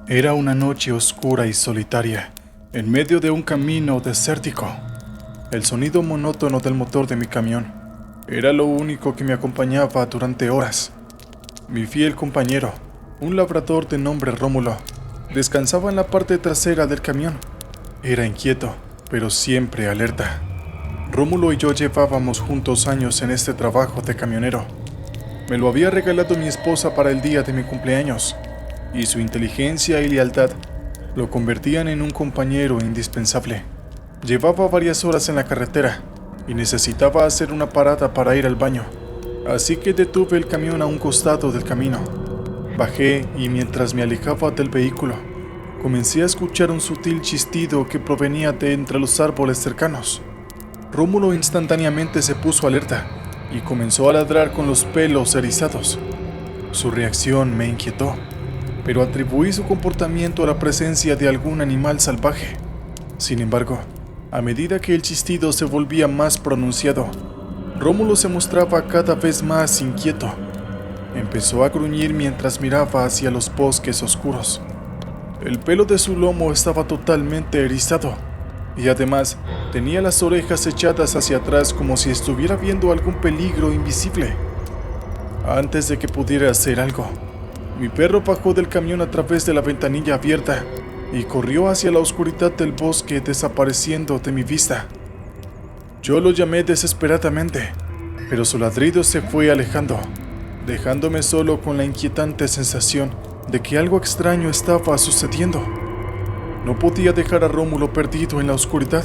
Era una noche oscura y solitaria, en medio de un camino desértico. El sonido monótono del motor de mi camión era lo único que me acompañaba durante horas. Mi fiel compañero, un labrador de nombre Rómulo, descansaba en la parte trasera del camión. Era inquieto, pero siempre alerta. Rómulo y yo llevábamos juntos años en este trabajo de camionero. Me lo había regalado mi esposa para el día de mi cumpleaños, y su inteligencia y lealtad lo convertían en un compañero indispensable. Llevaba varias horas en la carretera y necesitaba hacer una parada para ir al baño, así que detuve el camión a un costado del camino. Bajé y mientras me alejaba del vehículo, comencé a escuchar un sutil chistido que provenía de entre los árboles cercanos. Rómulo instantáneamente se puso alerta y comenzó a ladrar con los pelos erizados. Su reacción me inquietó, pero atribuí su comportamiento a la presencia de algún animal salvaje. Sin embargo, a medida que el chistido se volvía más pronunciado, Rómulo se mostraba cada vez más inquieto. Empezó a gruñir mientras miraba hacia los bosques oscuros. El pelo de su lomo estaba totalmente erizado, y además tenía las orejas echadas hacia atrás como si estuviera viendo algún peligro invisible. Antes de que pudiera hacer algo, mi perro bajó del camión a través de la ventanilla abierta y corrió hacia la oscuridad del bosque, desapareciendo de mi vista. Yo lo llamé desesperadamente, pero su ladrido se fue alejando, dejándome solo con la inquietante sensación de que algo extraño estaba sucediendo. No podía dejar a Rómulo perdido en la oscuridad,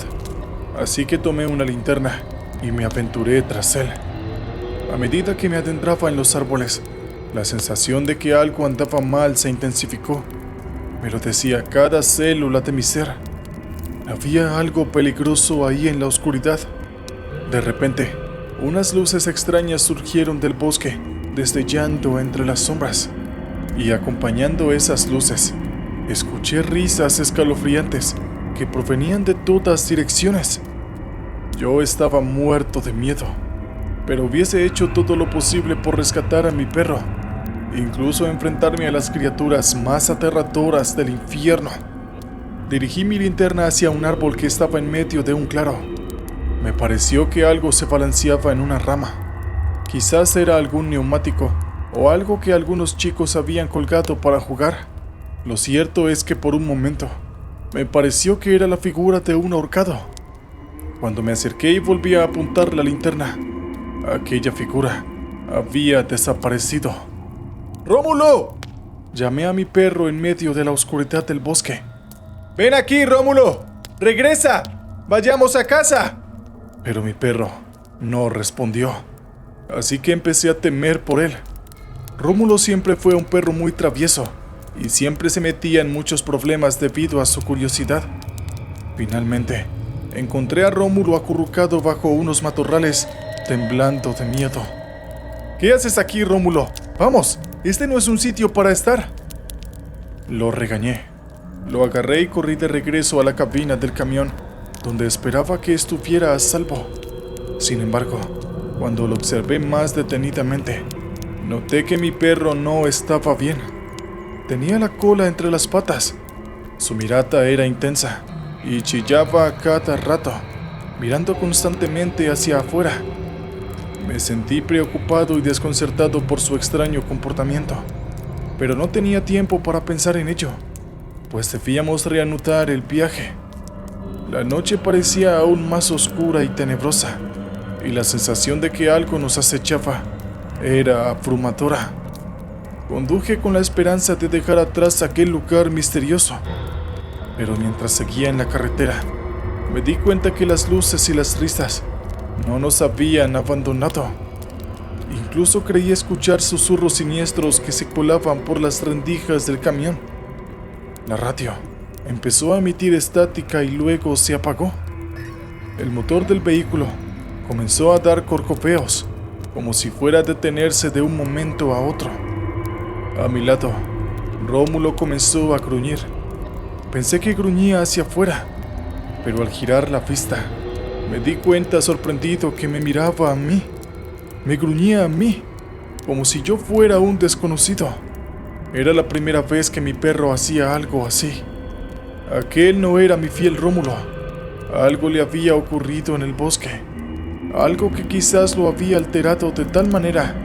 así que tomé una linterna y me aventuré tras él. A medida que me adentraba en los árboles, la sensación de que algo andaba mal se intensificó. Me lo decía cada célula de mi ser. Había algo peligroso ahí en la oscuridad. De repente, unas luces extrañas surgieron del bosque, destellando entre las sombras. Y acompañando esas luces, escuché risas escalofriantes que provenían de todas direcciones. Yo estaba muerto de miedo, pero hubiese hecho todo lo posible por rescatar a mi perro, incluso enfrentarme a las criaturas más aterradoras del infierno. Dirigí mi linterna hacia un árbol que estaba en medio de un claro. Me pareció que algo se balanceaba en una rama. Quizás era algún neumático o algo que algunos chicos habían colgado para jugar. Lo cierto es que por un momento me pareció que era la figura de un ahorcado. Cuando me acerqué y volví a apuntar la linterna, aquella figura había desaparecido. ¡Rómulo!, llamé a mi perro en medio de la oscuridad del bosque. ¡Ven aquí, Rómulo! ¡Regresa! ¡Vayamos a casa! Pero mi perro no respondió, así que empecé a temer por él. Rómulo siempre fue un perro muy travieso y siempre se metía en muchos problemas debido a su curiosidad. Finalmente, encontré a Rómulo acurrucado bajo unos matorrales, temblando de miedo. ¿Qué haces aquí, Rómulo? ¡Vamos! Este no es un sitio para estar. Lo regañé. Lo agarré y corrí de regreso a la cabina del camión, donde esperaba que estuviera a salvo. Sin embargo, cuando lo observé más detenidamente, noté que mi perro no estaba bien. Tenía la cola entre las patas. Su mirada era intensa y chillaba a cada rato, mirando constantemente hacia afuera. Me sentí preocupado y desconcertado por su extraño comportamiento, pero no tenía tiempo para pensar en ello, pues debíamos reanudar el viaje. La noche parecía aún más oscura y tenebrosa, y la sensación de que algo nos acechaba era abrumadora. Conduje con la esperanza de dejar atrás aquel lugar misterioso, pero mientras seguía en la carretera, me di cuenta que las luces y las risas no nos habían abandonado. Incluso creí escuchar susurros siniestros que se colaban por las rendijas del camión. La radio empezó a emitir estática y luego se apagó. El motor del vehículo comenzó a dar corcoveos, como si fuera a detenerse de un momento a otro. A mi lado, Rómulo comenzó a gruñir. Pensé que gruñía hacia afuera, pero al girar la vista, me di cuenta sorprendido que me miraba a mí. Me gruñía a mí, como si yo fuera un desconocido. Era la primera vez que mi perro hacía algo así. Aquel no era mi fiel Rómulo. Algo le había ocurrido en el bosque. Algo que quizás lo había alterado de tal manera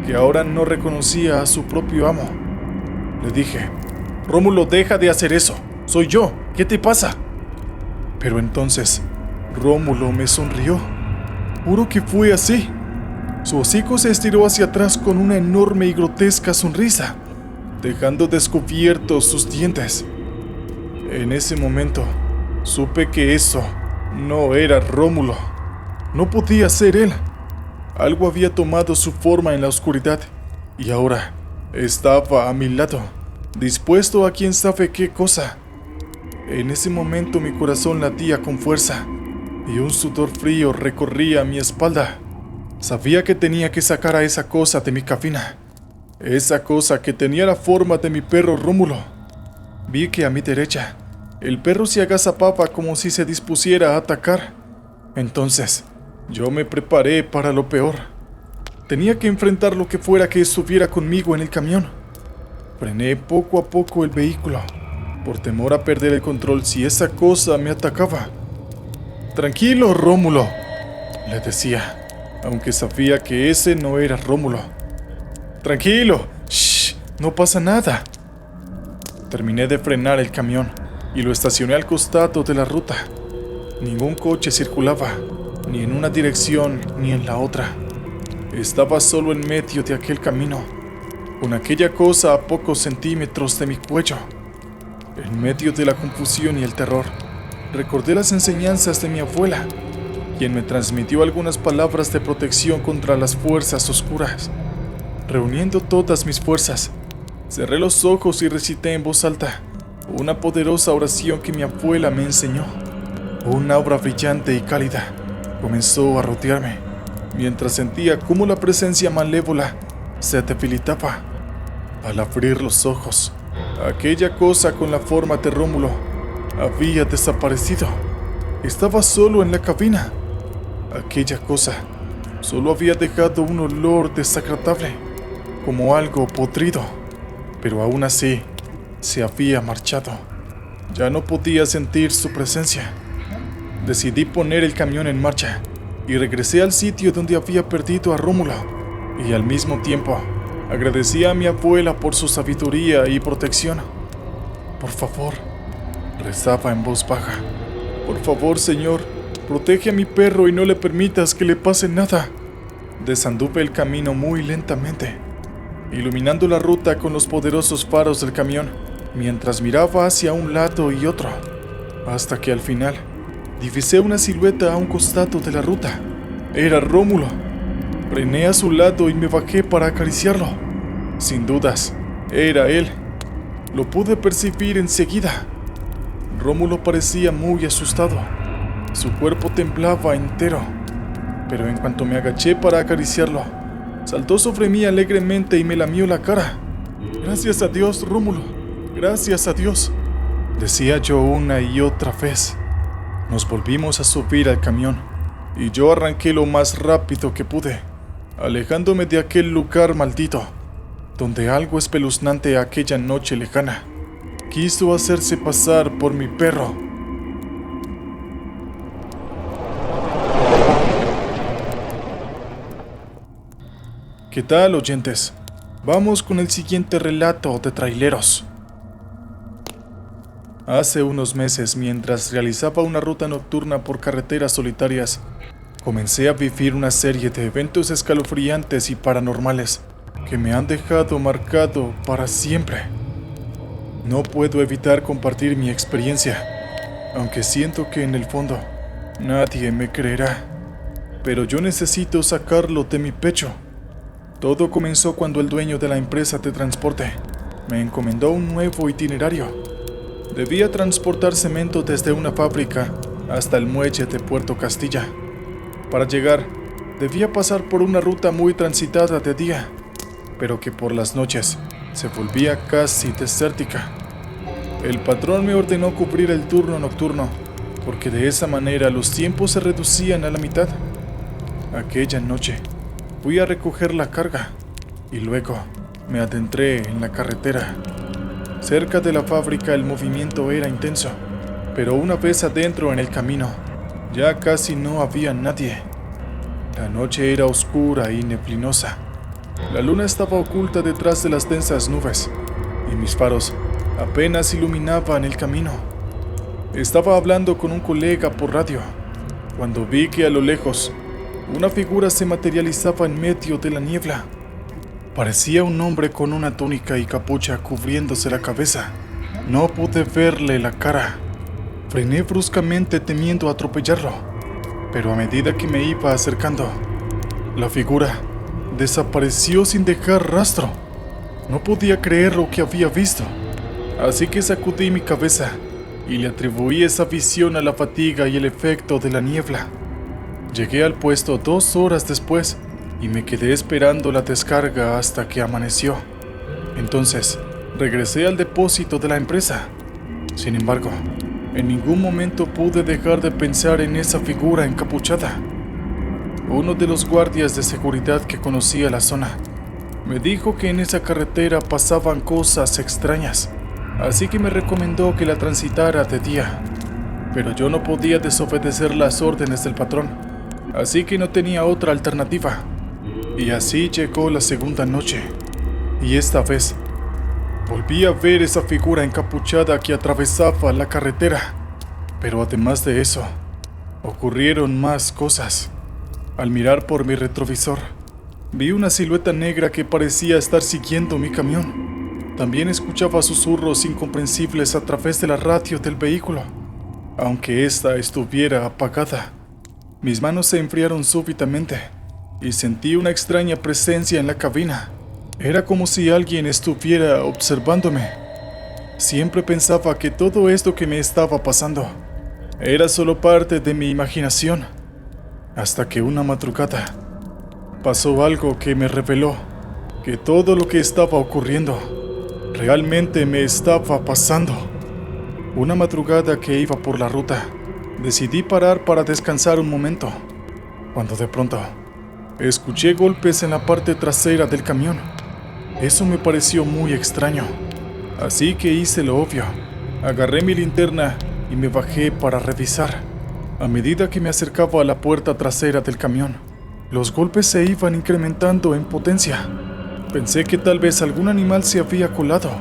que ahora no reconocía a su propio amo. Le dije: Rómulo, deja de hacer eso. Soy yo. ¿Qué te pasa? Pero entonces Rómulo me sonrió. Juro que fue así. Su hocico se estiró hacia atrás con una enorme y grotesca sonrisa, dejando descubiertos sus dientes. En ese momento, supe que eso no era Rómulo. No podía ser él. Algo había tomado su forma en la oscuridad y ahora estaba a mi lado, dispuesto a quién sabe qué cosa. En ese momento mi corazón latía con fuerza y un sudor frío recorría mi espalda. Sabía que tenía que sacar a esa cosa de mi cabina. Esa cosa que tenía la forma de mi perro Rómulo. Vi que a mi derecha, el perro se agazapaba como si se dispusiera a atacar. Entonces, yo me preparé para lo peor. Tenía que enfrentar lo que fuera que estuviera conmigo en el camión. Frené poco a poco el vehículo, por temor a perder el control si esa cosa me atacaba. «Tranquilo, Rómulo», le decía, aunque sabía que ese no era Rómulo. «Tranquilo, shh, no pasa nada». Terminé de frenar el camión y lo estacioné al costado de la ruta. Ningún coche circulaba, ni en una dirección ni en la otra. Estaba solo en medio de aquel camino, con aquella cosa a pocos centímetros de mi cuello. En medio de la confusión y el terror, recordé las enseñanzas de mi abuela, quien me transmitió algunas palabras de protección contra las fuerzas oscuras. Reuniendo todas mis fuerzas, cerré los ojos y recité en voz alta una poderosa oración que mi abuela me enseñó. Una aura brillante y cálida comenzó a rodearme, mientras sentía cómo la presencia malévola se debilitaba. Al abrir los ojos, aquella cosa con la forma de Rómulo había desaparecido. Estaba solo en la cabina. Aquella cosa solo había dejado un olor desagradable, como algo podrido, pero aún así se había marchado. Ya no podía sentir su presencia. Decidí poner el camión en marcha y regresé al sitio donde había perdido a Rómulo, y al mismo tiempo agradecí a mi abuela por su sabiduría y protección. «Por favor», rezaba en voz baja, «por favor, Señor, protege a mi perro y no le permitas que le pase nada». Desanduve el camino muy lentamente, iluminando la ruta con los poderosos faros del camión, mientras miraba hacia un lado y otro, hasta que al final divisé una silueta a un costado de la ruta. Era Rómulo. Frené a su lado y me bajé para acariciarlo. Sin dudas, era él. Lo pude percibir enseguida. Rómulo parecía muy asustado. Su cuerpo temblaba entero. Pero en cuanto me agaché para acariciarlo, saltó sobre mí alegremente y me lamió la cara. «Gracias a Dios, Rómulo. Gracias a Dios», decía yo una y otra vez. Nos volvimos a subir al camión y yo arranqué lo más rápido que pude, alejándome de aquel lugar maldito, donde algo espeluznante aquella noche lejana quiso hacerse pasar por mi perro. ¿Qué tal, oyentes? Vamos con el siguiente relato de Traileros. Hace unos meses, mientras realizaba una ruta nocturna por carreteras solitarias, comencé a vivir una serie de eventos escalofriantes y paranormales que me han dejado marcado para siempre. No puedo evitar compartir mi experiencia, aunque siento que en el fondo nadie me creerá, pero yo necesito sacarlo de mi pecho. Todo comenzó cuando el dueño de la empresa de transporte me encomendó un nuevo itinerario. Debía transportar cemento desde una fábrica hasta el muelle de Puerto Castilla. Para llegar, debía pasar por una ruta muy transitada de día, pero que por las noches se volvía casi desértica. El patrón me ordenó cubrir el turno nocturno, porque de esa manera los tiempos se reducían a la mitad. Aquella noche fui a recoger la carga y luego me adentré en la carretera. Cerca de la fábrica el movimiento era intenso, pero una vez adentro en el camino, ya casi no había nadie. La noche era oscura y neblinosa. La luna estaba oculta detrás de las densas nubes, y mis faros apenas iluminaban el camino. Estaba hablando con un colega por radio, cuando vi que a lo lejos, una figura se materializaba en medio de la niebla. Parecía un hombre con una túnica y capucha cubriéndose la cabeza. No pude verle la cara. Frené bruscamente temiendo atropellarlo, pero a medida que me iba acercando, la figura desapareció sin dejar rastro. No podía creer lo que había visto, así que sacudí mi cabeza y le atribuí esa visión a la fatiga y el efecto de la niebla. Llegué al puesto 2 horas después y me quedé esperando la descarga hasta que amaneció. Entonces, regresé al depósito de la empresa. Sin embargo, en ningún momento pude dejar de pensar en esa figura encapuchada. Uno de los guardias de seguridad que conocía la zona me dijo que en esa carretera pasaban cosas extrañas, así que me recomendó que la transitara de día. Pero yo no podía desobedecer las órdenes del patrón, así que no tenía otra alternativa. Y así llegó la segunda noche, y esta vez volví a ver esa figura encapuchada que atravesaba la carretera. Pero además de eso, ocurrieron más cosas. Al mirar por mi retrovisor, vi una silueta negra que parecía estar siguiendo mi camión. También escuchaba susurros incomprensibles a través de la radio del vehículo, aunque ésta estuviera apagada. Mis manos se enfriaron súbitamente y sentí una extraña presencia en la cabina. Era como si alguien estuviera observándome. Siempre pensaba que todo esto que me estaba pasando era solo parte de mi imaginación, hasta que una madrugada pasó algo que me reveló que todo lo que estaba ocurriendo realmente me estaba pasando. Una madrugada que iba por la ruta, decidí parar para descansar un momento, cuando de pronto escuché golpes en la parte trasera del camión. Eso me pareció muy extraño, así que hice lo obvio. Agarré mi linterna y me bajé para revisar. A medida que me acercaba a la puerta trasera del camión, los golpes se iban incrementando en potencia. Pensé que tal vez algún animal se había colado,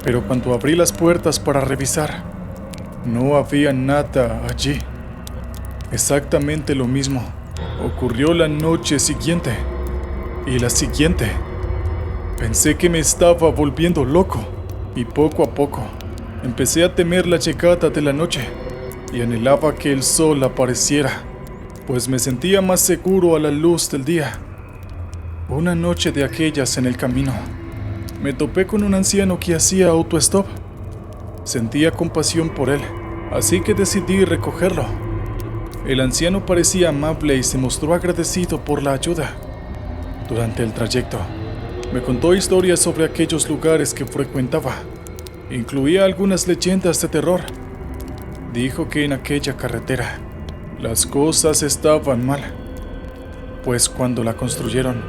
pero cuando abrí las puertas para revisar, no había nada allí. Exactamente lo mismo ocurrió la noche siguiente y la siguiente. Pensé que me estaba volviendo loco y poco a poco empecé a temer la llegada de la noche y anhelaba que el sol apareciera, pues me sentía más seguro a la luz del día. Una noche de aquellas en el camino, me topé con un anciano que hacía autostop. Sentía compasión por él, así que decidí recogerlo. El anciano parecía amable y se mostró agradecido por la ayuda. Durante el trayecto, me contó historias sobre aquellos lugares que frecuentaba. Incluía algunas leyendas de terror. Dijo que en aquella carretera las cosas estaban mal, pues cuando la construyeron,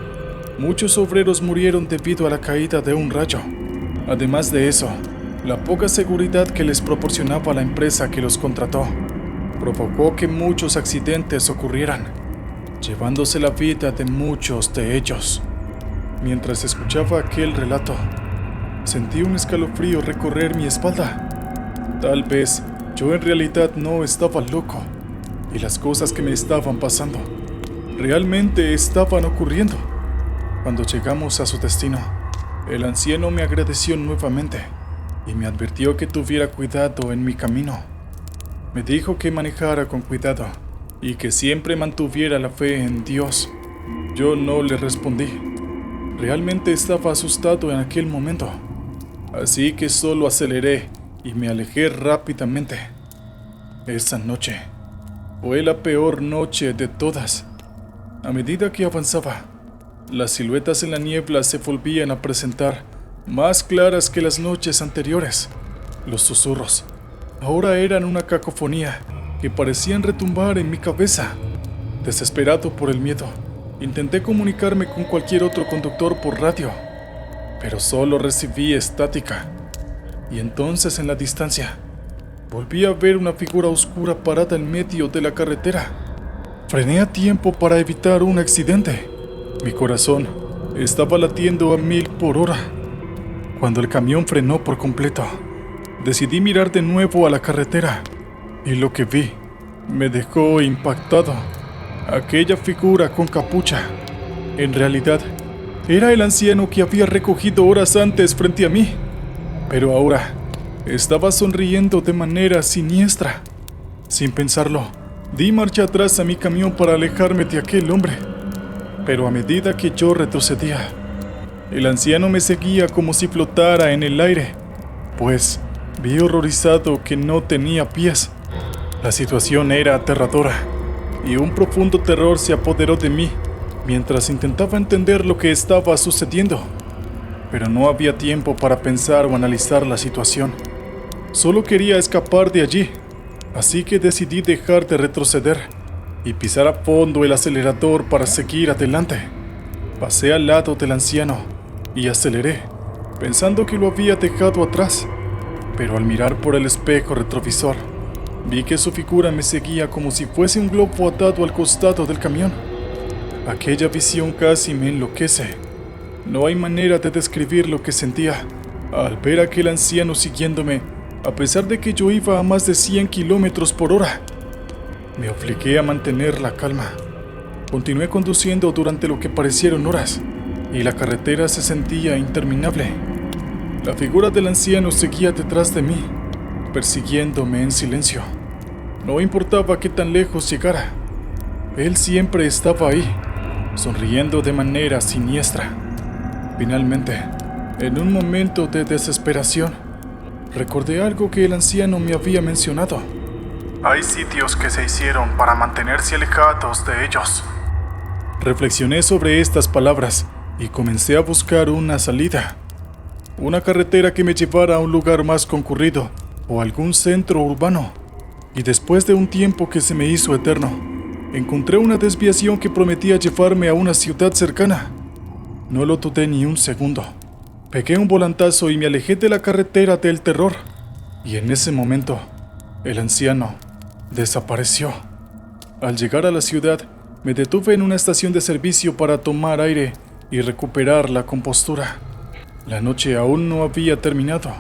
muchos obreros murieron debido a la caída de un rayo. Además de eso, la poca seguridad que les proporcionaba la empresa que los contrató provocó que muchos accidentes ocurrieran, llevándose la vida de muchos de ellos. Mientras escuchaba aquel relato, sentí un escalofrío recorrer mi espalda. Tal vez yo en realidad no estaba loco y las cosas que me estaban pasando realmente estaban ocurriendo. Cuando llegamos a su destino, el anciano me agradeció nuevamente y me advirtió que tuviera cuidado en mi camino. Me dijo que manejara con cuidado y que siempre mantuviera la fe en Dios. Yo no le respondí. Realmente estaba asustado en aquel momento, así que solo aceleré y me alejé rápidamente. Esa noche fue la peor noche de todas. A medida que avanzaba, las siluetas en la niebla se volvían a presentar más claras que las noches anteriores. Los susurros ahora eran una cacofonía que parecían retumbar en mi cabeza. Desesperado por el miedo, intenté comunicarme con cualquier otro conductor por radio, pero solo recibí estática. Y entonces en la distancia, volví a ver una figura oscura parada en medio de la carretera. Frené a tiempo para evitar un accidente. Mi corazón estaba latiendo a 1000 por hora. Cuando el camión frenó por completo, decidí mirar de nuevo a la carretera y lo que vi me dejó impactado. Aquella figura con capucha, en realidad, era el anciano que había recogido horas antes frente a mí, pero ahora estaba sonriendo de manera siniestra. Sin pensarlo, di marcha atrás a mi camión para alejarme de aquel hombre, pero a medida que yo retrocedía, el anciano me seguía como si flotara en el aire, pues vi horrorizado que no tenía pies. La situación era aterradora y un profundo terror se apoderó de mí mientras intentaba entender lo que estaba sucediendo. Pero no había tiempo para pensar o analizar la situación. Solo quería escapar de allí, así que decidí dejar de retroceder y pisar a fondo el acelerador para seguir adelante. Pasé al lado del anciano y aceleré, pensando que lo había dejado atrás. Pero al mirar por el espejo retrovisor, vi que su figura me seguía como si fuese un globo atado al costado del camión. Aquella visión casi me enloquece. No hay manera de describir lo que sentía al ver a aquel anciano siguiéndome, a pesar de que yo iba a más de 100 kilómetros por hora. Me obligué a mantener la calma. Continué conduciendo durante lo que parecieron horas, y la carretera se sentía interminable. La figura del anciano seguía detrás de mí, persiguiéndome en silencio. No importaba qué tan lejos llegara, él siempre estaba ahí, sonriendo de manera siniestra. Finalmente, en un momento de desesperación, recordé algo que el anciano me había mencionado. Hay sitios que se hicieron para mantenerse alejados de ellos. Reflexioné sobre estas palabras y comencé a buscar una salida. Una carretera que me llevara a un lugar más concurrido o algún centro urbano. Y después de un tiempo que se me hizo eterno, encontré una desviación que prometía llevarme a una ciudad cercana. No lo dudé ni un segundo. Pegué un volantazo y me alejé de la carretera del terror. Y en ese momento, el anciano desapareció. Al llegar a la ciudad, me detuve en una estación de servicio para tomar aire y recuperar la compostura. La noche aún no había terminado,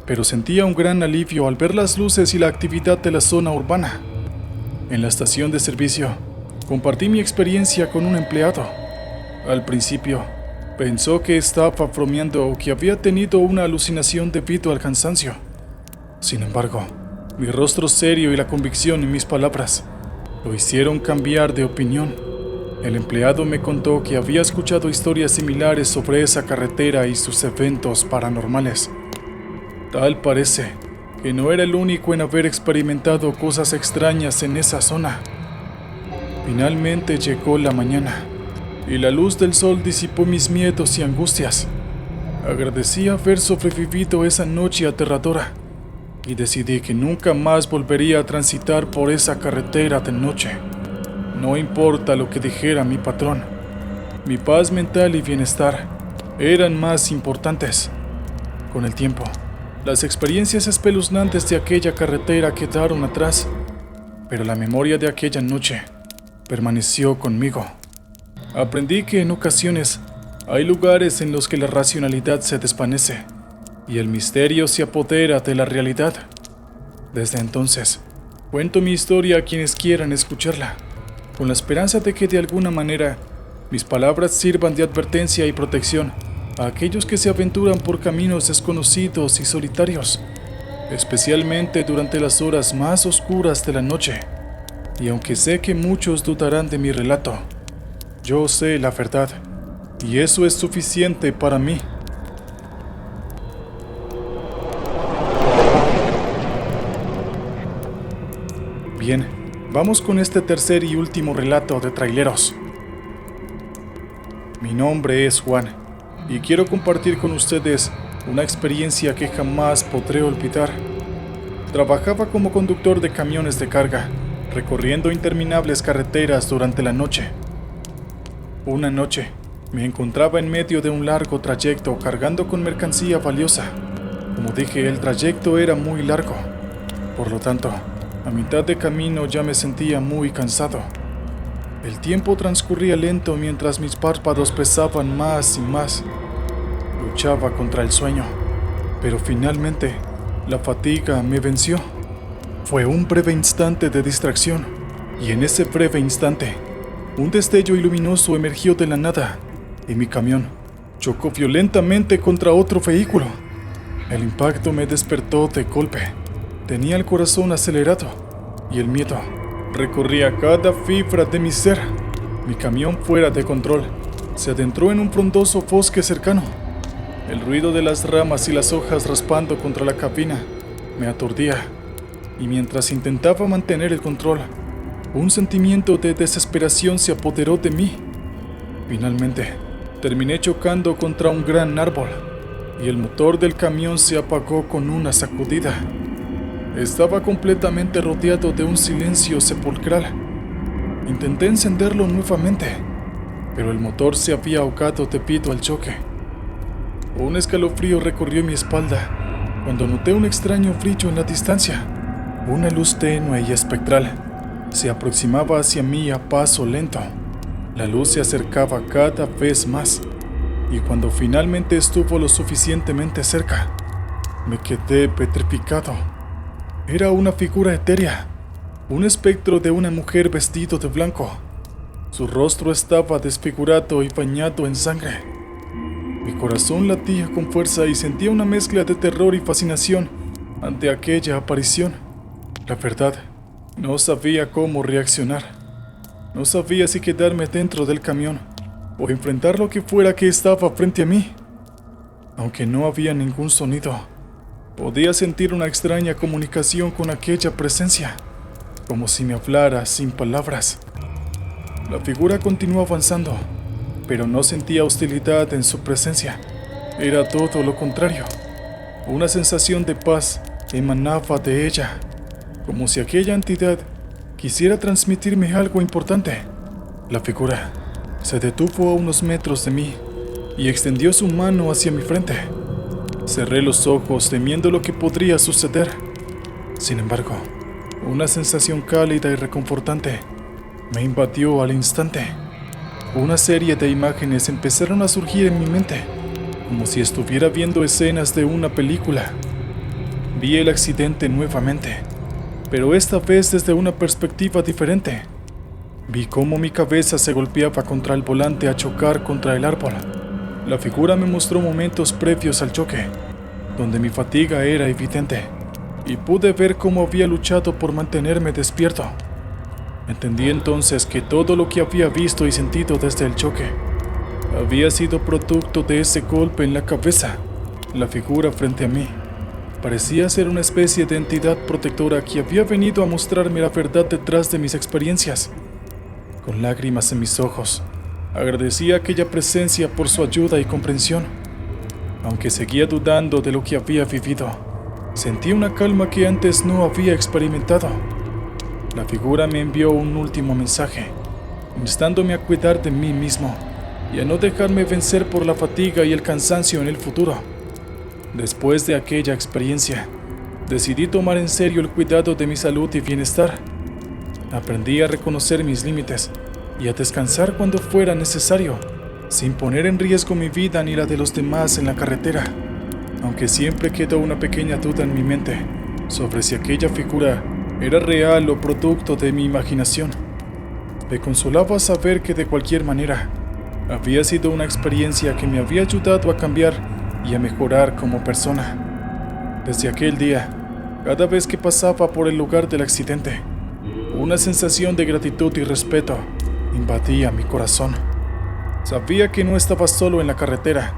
pero sentía un gran alivio al ver las luces y la actividad de la zona urbana. En la estación de servicio, compartí mi experiencia con un empleado. Al principio, pensó que estaba bromeando o que había tenido una alucinación debido al cansancio. Sin embargo, mi rostro serio y la convicción en mis palabras lo hicieron cambiar de opinión. El empleado me contó que había escuchado historias similares sobre esa carretera y sus eventos paranormales. Tal parece que no era el único en haber experimentado cosas extrañas en esa zona. Finalmente llegó la mañana y la luz del sol disipó mis miedos y angustias. Agradecí haber sobrevivido esa noche aterradora y decidí que nunca más volvería a transitar por esa carretera de noche. No importa lo que dijera mi patrón, mi paz mental y bienestar eran más importantes. Con el tiempo, las experiencias espeluznantes de aquella carretera quedaron atrás, pero la memoria de aquella noche permaneció conmigo. Aprendí que en ocasiones hay lugares en los que la racionalidad se desvanece y el misterio se apodera de la realidad. Desde entonces, cuento mi historia a quienes quieran escucharla, con la esperanza de que de alguna manera mis palabras sirvan de advertencia y protección a aquellos que se aventuran por caminos desconocidos y solitarios, especialmente durante las horas más oscuras de la noche. Y aunque sé que muchos dudarán de mi relato, yo sé la verdad, y eso es suficiente para mí. Bien, vamos con este tercer y último relato de traileros. Mi nombre es Juan y quiero compartir con ustedes una experiencia que jamás podré olvidar. Trabajaba como conductor de camiones de carga, recorriendo interminables carreteras durante la noche. Una noche, Me encontraba en medio de un largo trayecto cargando con mercancía valiosa. Como dije, el trayecto era muy largo. Por lo tanto, a mitad de camino ya me sentía muy cansado. El tiempo transcurría lento mientras mis párpados pesaban más y más. Luchaba contra el sueño, pero finalmente la fatiga me venció. Fue un breve instante de distracción, y en ese breve instante, un destello luminoso emergió de la nada, y mi camión chocó violentamente contra otro vehículo. El impacto me despertó de golpe. Tenía el corazón acelerado, y el miedo recorría cada fibra de mi ser. Mi camión, fuera de control, se adentró en un frondoso bosque cercano. El ruido de las ramas y las hojas raspando contra la cabina me aturdía, y mientras intentaba mantener el control, un sentimiento de desesperación se apoderó de mí. Finalmente, terminé chocando contra un gran árbol, y el motor del camión se apagó con una sacudida. Estaba completamente rodeado de un silencio sepulcral. Intenté encenderlo nuevamente, pero el motor se había ahogado debido al choque. Un escalofrío recorrió mi espalda cuando noté un extraño brillo en la distancia. Una luz tenue y espectral se aproximaba hacia mí a paso lento. La luz se acercaba cada vez más, y cuando finalmente estuvo lo suficientemente cerca, me quedé petrificado. Era una figura etérea, un espectro de una mujer vestido de blanco. Su rostro estaba desfigurado y bañado en sangre. Mi corazón latía con fuerza y sentía una mezcla de terror y fascinación ante aquella aparición. La verdad, no sabía cómo reaccionar. No sabía si quedarme dentro del camión o enfrentar lo que fuera que estaba frente a mí. Aunque no había ningún sonido, podía sentir una extraña comunicación con aquella presencia, como si me hablara sin palabras. La figura continuó avanzando, pero no sentía hostilidad en su presencia. Era todo lo contrario. Una sensación de paz emanaba de ella, como si aquella entidad quisiera transmitirme algo importante. La figura se detuvo a unos metros de mí y extendió su mano hacia mi frente. Cerré los ojos temiendo lo que podría suceder. Sin embargo, una sensación cálida y reconfortante me invadió al instante. Una serie de imágenes empezaron a surgir en mi mente, como si estuviera viendo escenas de una película. Vi el accidente nuevamente, pero esta vez desde una perspectiva diferente. Vi cómo mi cabeza se golpeaba contra el volante a chocar contra el árbol. La figura me mostró momentos previos al choque, donde mi fatiga era evidente, y pude ver cómo había luchado por mantenerme despierto. Entendí entonces que todo lo que había visto y sentido desde el choque había sido producto de ese golpe en la cabeza. La figura frente a mí parecía ser una especie de entidad protectora que había venido a mostrarme la verdad detrás de mis experiencias. Con lágrimas en mis ojos, agradecí a aquella presencia por su ayuda y comprensión. Aunque seguía dudando de lo que había vivido, sentí una calma que antes no había experimentado. La figura me envió un último mensaje, instándome a cuidar de mí mismo y a no dejarme vencer por la fatiga y el cansancio en el futuro. Después de aquella experiencia, decidí tomar en serio el cuidado de mi salud y bienestar. Aprendí a reconocer mis límites y a descansar cuando fuera necesario, sin poner en riesgo mi vida ni la de los demás en la carretera. Aunque siempre quedó una pequeña duda en mi mente sobre si aquella figura era real o producto de mi imaginación. Me consolaba saber que de cualquier manera había sido una experiencia que me había ayudado a cambiar y a mejorar como persona. Desde aquel día, cada vez que pasaba por el lugar del accidente, una sensación de gratitud y respeto invadía mi corazón. Sabía que no estaba solo en la carretera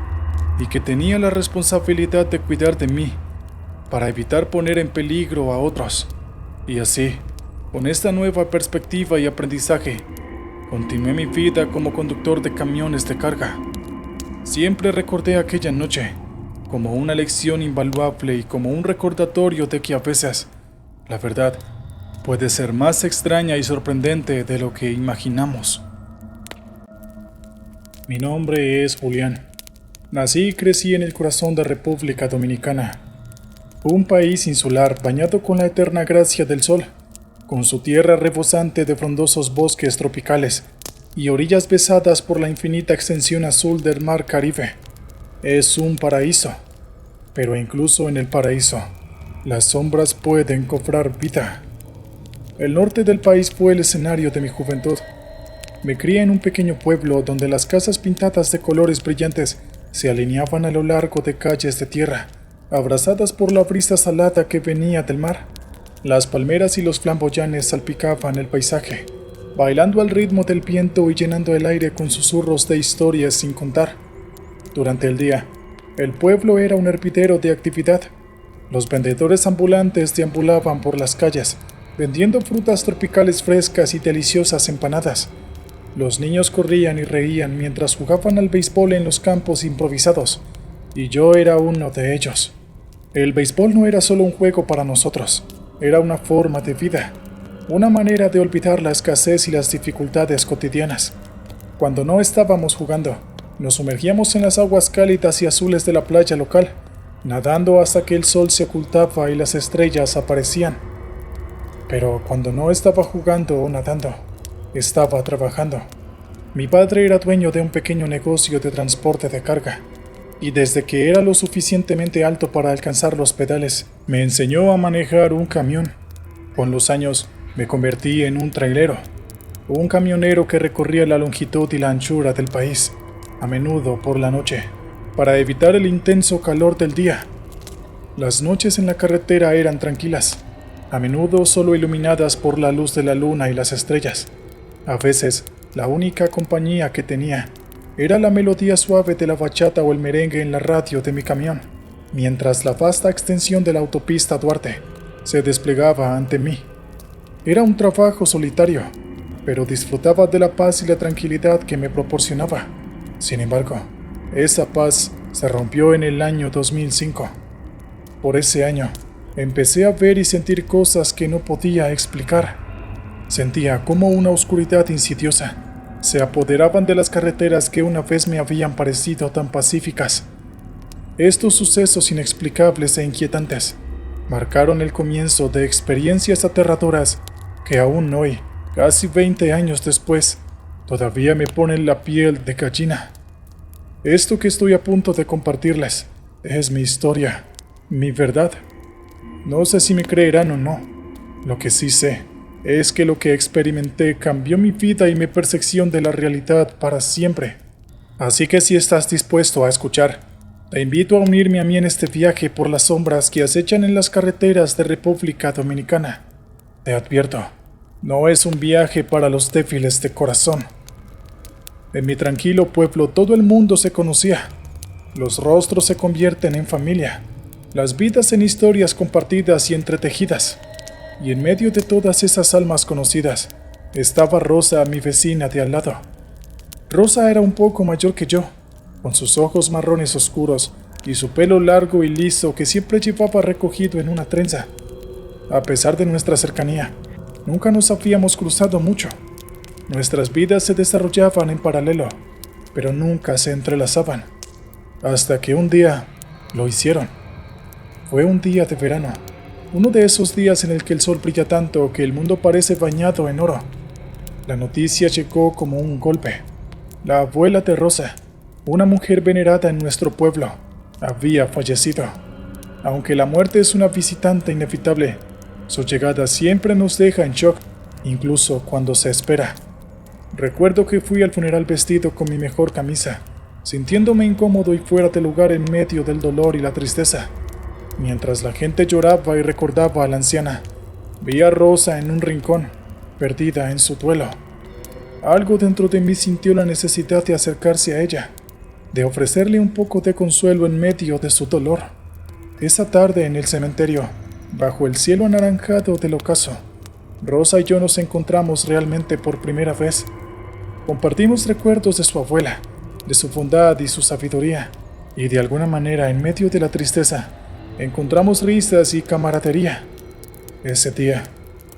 y que tenía la responsabilidad de cuidar de mí para evitar poner en peligro a otros. Y así, con esta nueva perspectiva y aprendizaje, continué mi vida como conductor de camiones de carga. Siempre recordé aquella noche como una lección invaluable y como un recordatorio de que a veces la verdad puede ser más extraña y sorprendente de lo que imaginamos. Mi nombre es Julián. Nací y crecí en el corazón de República Dominicana, un país insular bañado con la eterna gracia del sol, con su tierra rebosante de frondosos bosques tropicales y orillas besadas por la infinita extensión azul del mar Caribe. Es un paraíso, pero incluso en el paraíso, las sombras pueden cobrar vida. El norte del país fue el escenario de mi juventud. Me crié en un pequeño pueblo donde las casas pintadas de colores brillantes se alineaban a lo largo de calles de tierra, abrazadas por la brisa salada que venía del mar. Las palmeras y los flamboyanes salpicaban el paisaje, bailando al ritmo del viento y llenando el aire con susurros de historias sin contar. Durante el día, el pueblo era un hervidero de actividad. Los vendedores ambulantes deambulaban por las calles, vendiendo frutas tropicales frescas y deliciosas empanadas. Los niños corrían y reían mientras jugaban al béisbol en los campos improvisados, y yo era uno de ellos. El béisbol no era solo un juego para nosotros, era una forma de vida, una manera de olvidar la escasez y las dificultades cotidianas. Cuando no estábamos jugando, nos sumergíamos en las aguas cálidas y azules de la playa local, nadando hasta que el sol se ocultaba y las estrellas aparecían. Pero cuando no estaba jugando o nadando, estaba trabajando. Mi padre era dueño de un pequeño negocio de transporte de carga, y desde que era lo suficientemente alto para alcanzar los pedales, me enseñó a manejar un camión. Con los años, me convertí en un trailero, un camionero que recorría la longitud y la anchura del país, a menudo por la noche, para evitar el intenso calor del día. Las noches en la carretera eran tranquilas, a menudo solo iluminadas por la luz de la luna y las estrellas. A veces, la única compañía que tenía era la melodía suave de la bachata o el merengue en la radio de mi camión, mientras la vasta extensión de la autopista Duarte se desplegaba ante mí. Era un trabajo solitario, pero disfrutaba de la paz y la tranquilidad que me proporcionaba. Sin embargo, esa paz se rompió en el año 2005. Por ese año, empecé a ver y sentir cosas que no podía explicar. Sentía como una oscuridad insidiosa se apoderaban de las carreteras que una vez me habían parecido tan pacíficas. Estos sucesos inexplicables e inquietantes marcaron el comienzo de experiencias aterradoras que aún hoy, casi 20 años después, todavía me ponen la piel de gallina. Esto que estoy a punto de compartirles es mi historia, mi verdad. No sé si me creerán o no. Lo que sí sé es que lo que experimenté cambió mi vida y mi percepción de la realidad para siempre. Así que si estás dispuesto a escuchar, te invito a unirme a mí en este viaje por las sombras que acechan en las carreteras de República Dominicana. Te advierto, no es un viaje para los débiles de corazón. En mi tranquilo pueblo todo el mundo se conocía. Los rostros se convierten en familia, las vidas en historias compartidas y entretejidas. Y en medio de todas esas almas conocidas, estaba Rosa, mi vecina de al lado. Rosa era un poco mayor que yo, con sus ojos marrones oscuros y su pelo largo y liso que siempre llevaba recogido en una trenza. A pesar de nuestra cercanía, nunca nos habíamos cruzado mucho. Nuestras vidas se desarrollaban en paralelo, pero nunca se entrelazaban. Hasta que un día lo hicieron. Fue un día de verano. Uno de esos días en el que el sol brilla tanto que el mundo parece bañado en oro. La noticia llegó como un golpe. La abuela de Rosa, una mujer venerada en nuestro pueblo, había fallecido. Aunque la muerte es una visitante inevitable, su llegada siempre nos deja en shock, incluso cuando se espera. Recuerdo que fui al funeral vestido con mi mejor camisa, sintiéndome incómodo y fuera de lugar en medio del dolor y la tristeza. Mientras la gente lloraba y recordaba a la anciana, vi a Rosa en un rincón, perdida en su duelo. Algo dentro de mí sintió la necesidad de acercarse a ella, de ofrecerle un poco de consuelo en medio de su dolor. Esa tarde en el cementerio, bajo el cielo anaranjado del ocaso, Rosa y yo nos encontramos realmente por primera vez. Compartimos recuerdos de su abuela, de su bondad y su sabiduría, y de alguna manera en medio de la tristeza, encontramos risas y camaradería. Ese día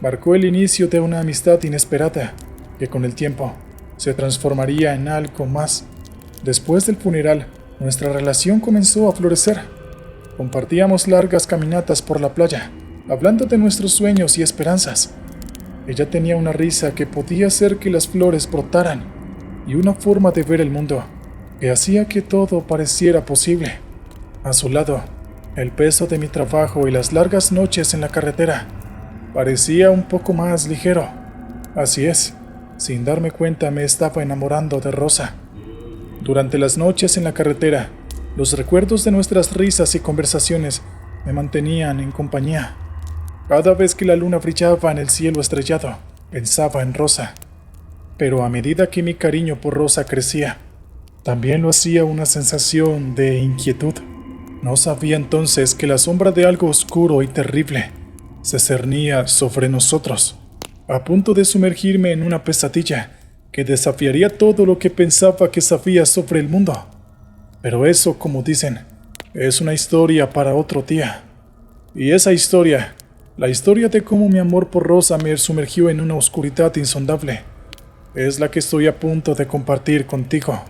marcó el inicio de una amistad inesperada que con el tiempo se transformaría en algo más. Después del funeral, nuestra relación comenzó a florecer. Compartíamos largas caminatas por la playa, hablando de nuestros sueños y esperanzas. Ella tenía una risa que podía hacer que las flores brotaran y una forma de ver el mundo que hacía que todo pareciera posible. A su lado, el peso de mi trabajo y las largas noches en la carretera parecía un poco más ligero. Así es, sin darme cuenta me estaba enamorando de Rosa. Durante las noches en la carretera, los recuerdos de nuestras risas y conversaciones me mantenían en compañía. Cada vez que la luna brillaba en el cielo estrellado, pensaba en Rosa. Pero a medida que mi cariño por Rosa crecía, también lo hacía una sensación de inquietud. No sabía entonces que la sombra de algo oscuro y terrible se cernía sobre nosotros, a punto de sumergirme en una pesadilla que desafiaría todo lo que pensaba que sabía sobre el mundo. Pero eso, como dicen, es una historia para otro día. Y esa historia, la historia de cómo mi amor por Rosa me sumergió en una oscuridad insondable, es la que estoy a punto de compartir contigo.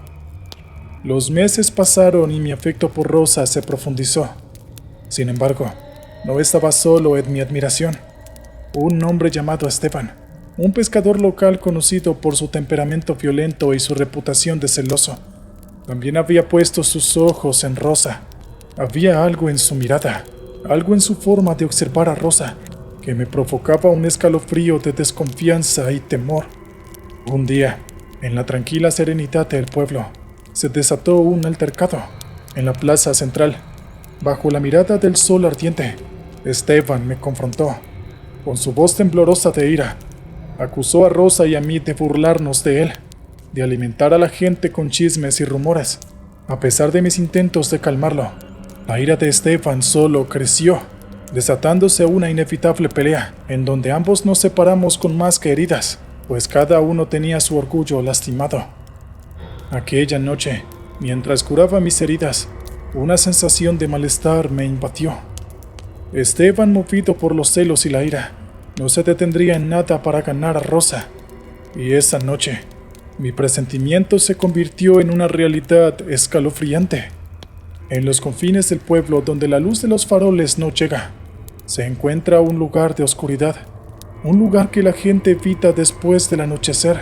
Los meses pasaron y mi afecto por Rosa se profundizó. Sin embargo, no estaba solo en mi admiración. Un hombre llamado Esteban, un pescador local conocido por su temperamento violento y su reputación de celoso, también había puesto sus ojos en Rosa. Había algo en su mirada, algo en su forma de observar a Rosa, que me provocaba un escalofrío de desconfianza y temor. Un día, en la tranquila serenidad del pueblo, se desató un altercado. En la plaza central, bajo la mirada del sol ardiente, Esteban me confrontó. Con su voz temblorosa de ira, acusó a Rosa y a mí de burlarnos de él, de alimentar a la gente con chismes y rumores. A pesar de mis intentos de calmarlo, la ira de Esteban solo creció, desatándose una inevitable pelea, en donde ambos nos separamos con más que heridas, pues cada uno tenía su orgullo lastimado. Aquella noche, mientras curaba mis heridas, una sensación de malestar me invadió. Esteban, movido por los celos y la ira, no se detendría en nada para ganar a Rosa. Y esa noche, mi presentimiento se convirtió en una realidad escalofriante. En los confines del pueblo, donde la luz de los faroles no llega, se encuentra un lugar de oscuridad, un lugar que la gente evita después del anochecer.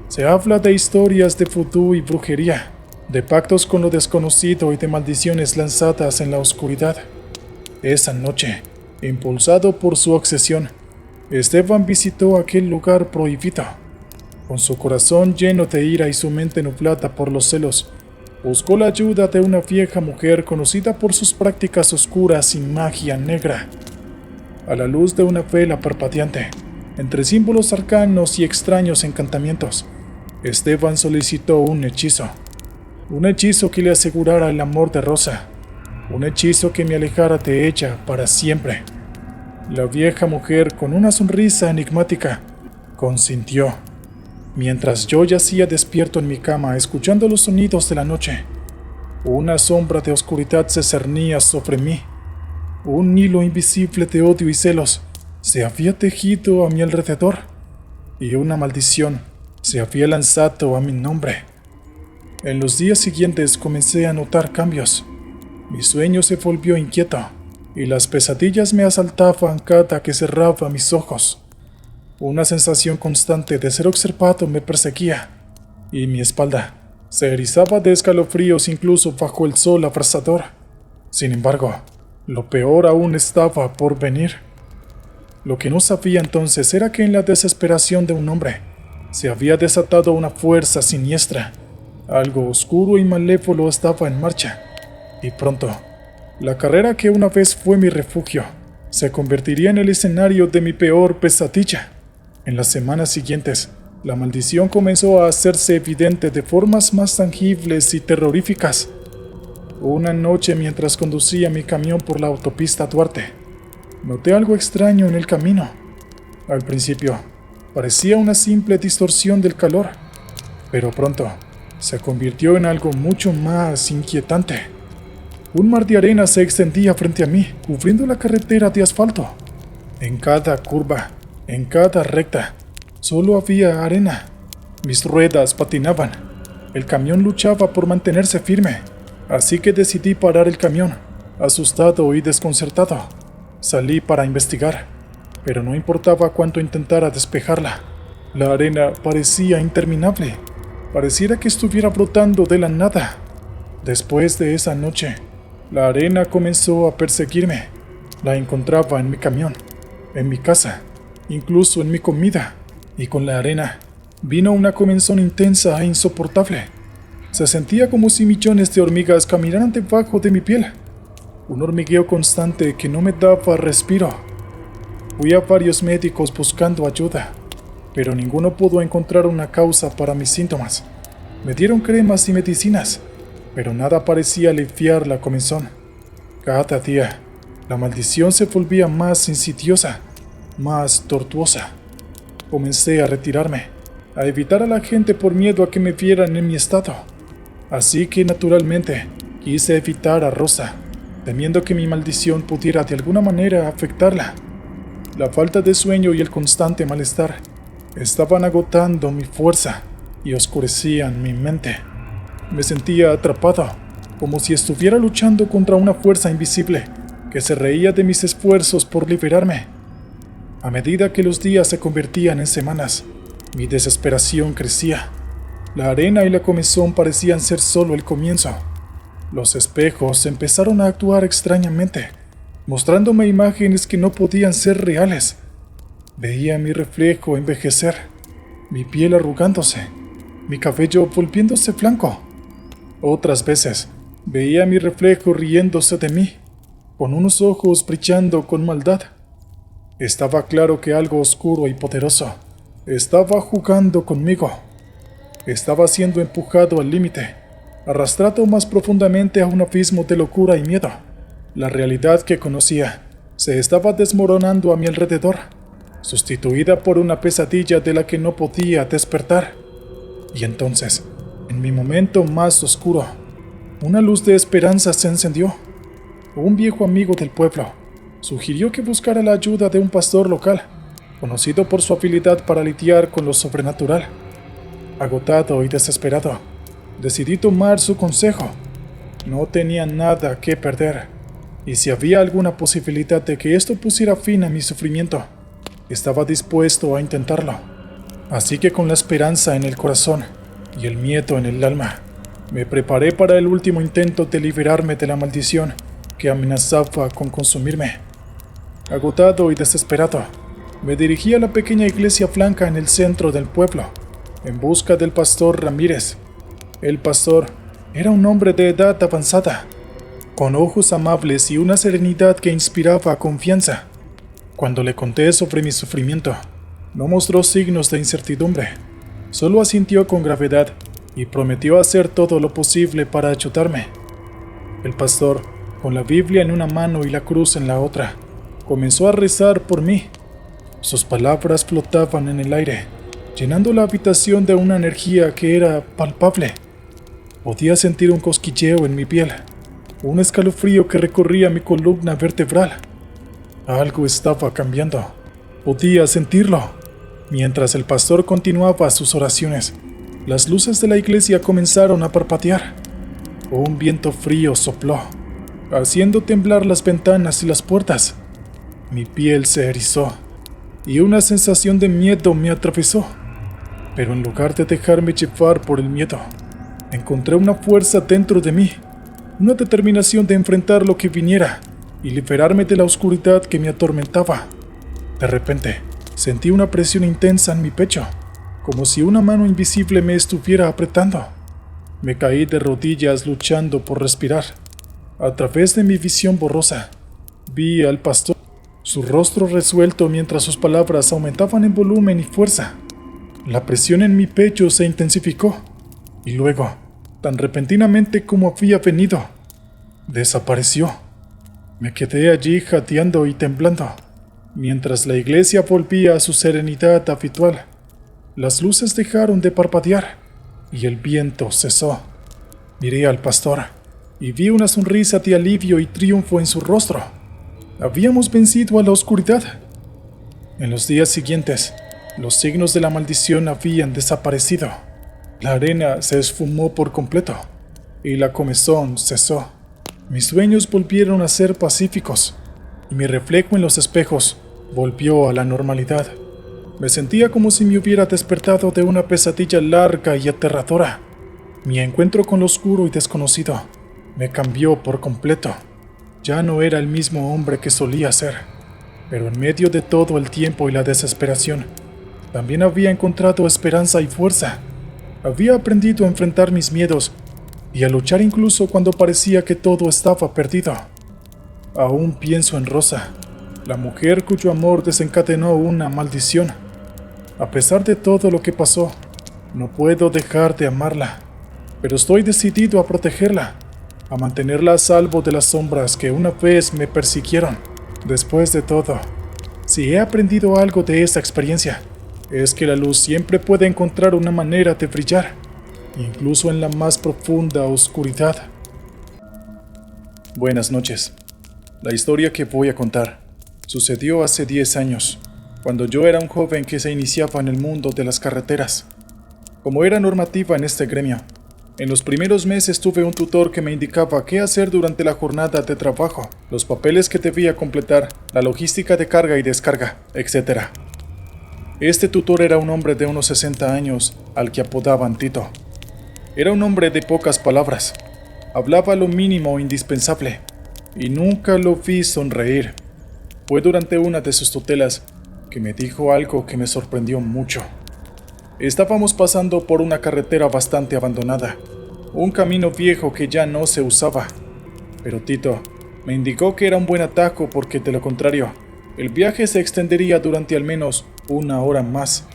Se habla de historias de vudú y brujería, de pactos con lo desconocido y de maldiciones lanzadas en la oscuridad. Esa noche, impulsado por su obsesión, Esteban visitó aquel lugar prohibido. Con su corazón lleno de ira y su mente nublada por los celos, buscó la ayuda de una vieja mujer conocida por sus prácticas oscuras y magia negra. A la luz de una vela parpadeante, entre símbolos arcanos y extraños encantamientos, Esteban solicitó un hechizo que le asegurara el amor de Rosa, un hechizo que me alejara de ella para siempre. La vieja mujer, con una sonrisa enigmática, consintió. Mientras yo yacía despierto en mi cama escuchando los sonidos de la noche, una sombra de oscuridad se cernía sobre mí. Un hilo invisible de odio y celos se había tejido a mi alrededor, y una maldición se había lanzado a mi nombre. En los días siguientes comencé a notar cambios. Mi sueño se volvió inquieto, y las pesadillas me asaltaban cada que cerraba mis ojos. Una sensación constante de ser observado me perseguía, y mi espalda se erizaba de escalofríos incluso bajo el sol abrasador. Sin embargo, lo peor aún estaba por venir. Lo que no sabía entonces era que en la desesperación de un hombre se había desatado una fuerza siniestra. Algo oscuro y malévolo estaba en marcha, y pronto, la carrera que una vez fue mi refugio se convertiría en el escenario de mi peor pesadilla. En las semanas siguientes, la maldición comenzó a hacerse evidente de formas más tangibles y terroríficas. Una noche, mientras conducía mi camión por la autopista Duarte, noté algo extraño en el camino. Al principio, parecía una simple distorsión del calor, pero pronto se convirtió en algo mucho más inquietante. Un mar de arena se extendía frente a mí, cubriendo la carretera de asfalto. En cada curva, en cada recta, solo había arena. Mis ruedas patinaban. El camión luchaba por mantenerse firme, así que decidí parar el camión, asustado y desconcertado. Salí para investigar, pero no importaba cuánto intentara despejarla. La arena parecía interminable. Pareciera que estuviera brotando de la nada. Después de esa noche, la arena comenzó a perseguirme. La encontraba en mi camión, en mi casa, incluso en mi comida. Y con la arena vino una comezón intensa e insoportable. Se sentía como si millones de hormigas caminaran debajo de mi piel. Un hormigueo constante que no me daba respiro. Fui a varios médicos buscando ayuda, pero ninguno pudo encontrar una causa para mis síntomas. Me dieron cremas y medicinas, pero nada parecía aliviar la comezón. Cada día, la maldición se volvía más insidiosa, más tortuosa. Comencé a retirarme, a evitar a la gente por miedo a que me vieran en mi estado. Así que naturalmente quise evitar a Rosa, temiendo que mi maldición pudiera de alguna manera afectarla. La falta de sueño y el constante malestar estaban agotando mi fuerza y oscurecían mi mente. Me sentía atrapado, como si estuviera luchando contra una fuerza invisible que se reía de mis esfuerzos por liberarme. A medida que los días se convertían en semanas, mi desesperación crecía. La arena y la comezón parecían ser solo el comienzo. Los espejos empezaron a actuar extrañamente, mostrándome imágenes que no podían ser reales. Veía mi reflejo envejecer, mi piel arrugándose, mi cabello volviéndose blanco. Otras veces, veía mi reflejo riéndose de mí, con unos ojos brillando con maldad. Estaba claro que algo oscuro y poderoso estaba jugando conmigo. Estaba siendo empujado al límite, arrastrado más profundamente a un abismo de locura y miedo. La realidad que conocía se estaba desmoronando a mi alrededor, sustituida por una pesadilla de la que no podía despertar. Y entonces, en mi momento más oscuro, una luz de esperanza se encendió. Un viejo amigo del pueblo sugirió que buscara la ayuda de un pastor local, conocido por su habilidad para lidiar con lo sobrenatural. Agotado y desesperado, decidí tomar su consejo. No tenía nada que perder, y si había alguna posibilidad de que esto pusiera fin a mi sufrimiento, estaba dispuesto a intentarlo. Así que con la esperanza en el corazón y el miedo en el alma, me preparé para el último intento de liberarme de la maldición que amenazaba con consumirme. Agotado y desesperado, me dirigí a la pequeña iglesia blanca en el centro del pueblo, en busca del pastor Ramírez. El pastor era un hombre de edad avanzada, con ojos amables y una serenidad que inspiraba confianza. Cuando le conté sobre mi sufrimiento, no mostró signos de incertidumbre, solo asintió con gravedad y prometió hacer todo lo posible para ayudarme. El pastor, con la Biblia en una mano y la cruz en la otra, comenzó a rezar por mí. Sus palabras flotaban en el aire, llenando la habitación de una energía que era palpable. Podía sentir un cosquilleo en mi piel, un escalofrío que recorría mi columna vertebral. Algo estaba cambiando. Podía sentirlo. Mientras el pastor continuaba sus oraciones, las luces de la iglesia comenzaron a parpadear. Un viento frío sopló, haciendo temblar las ventanas y las puertas. Mi piel se erizó y una sensación de miedo me atravesó. Pero en lugar de dejarme llevar por el miedo, encontré una fuerza dentro de mí, una determinación de enfrentar lo que viniera y liberarme de la oscuridad que me atormentaba. De repente, sentí una presión intensa en mi pecho, como si una mano invisible me estuviera apretando. Me caí de rodillas luchando por respirar. A través de mi visión borrosa, vi al pastor, su rostro resuelto mientras sus palabras aumentaban en volumen y fuerza. La presión en mi pecho se intensificó, y luego, tan repentinamente como había venido, desapareció. Me quedé allí jadeando y temblando, mientras la iglesia volvía a su serenidad habitual. Las luces dejaron de parpadear, y el viento cesó. Miré al pastor, y vi una sonrisa de alivio y triunfo en su rostro. Habíamos vencido a la oscuridad. En los días siguientes, los signos de la maldición habían desaparecido. La arena se esfumó por completo y la comezón cesó. Mis sueños volvieron a ser pacíficos y mi reflejo en los espejos volvió a la normalidad. Me sentía como si me hubiera despertado de una pesadilla larga y aterradora. Mi encuentro con lo oscuro y desconocido me cambió por completo. Ya no era el mismo hombre que solía ser, pero en medio de todo el tiempo y la desesperación, también había encontrado esperanza y fuerza. Había aprendido a enfrentar mis miedos y a luchar incluso cuando parecía que todo estaba perdido. Aún pienso en Rosa, la mujer cuyo amor desencadenó una maldición. A pesar de todo lo que pasó, no puedo dejar de amarla, pero estoy decidido a protegerla, a mantenerla a salvo de las sombras que una vez me persiguieron. Después de todo, si he aprendido algo de esta experiencia, es que la luz siempre puede encontrar una manera de brillar, incluso en la más profunda oscuridad. Buenas noches. La historia que voy a contar sucedió hace 10 años, cuando yo era un joven que se iniciaba en el mundo de las carreteras. Como era normativa en este gremio, en los primeros meses tuve un tutor que me indicaba qué hacer durante la jornada de trabajo, los papeles que debía completar, la logística de carga y descarga, etc. Este tutor era un hombre de unos 60 años, al que apodaban Tito. Era un hombre de pocas palabras, hablaba lo mínimo indispensable, y nunca lo vi sonreír. Fue durante una de sus tutelas que me dijo algo que me sorprendió mucho. Estábamos pasando por una carretera bastante abandonada, un camino viejo que ya no se usaba. Pero Tito me indicó que era un buen atajo porque, de lo contrario, el viaje se extendería durante al menos una hora más.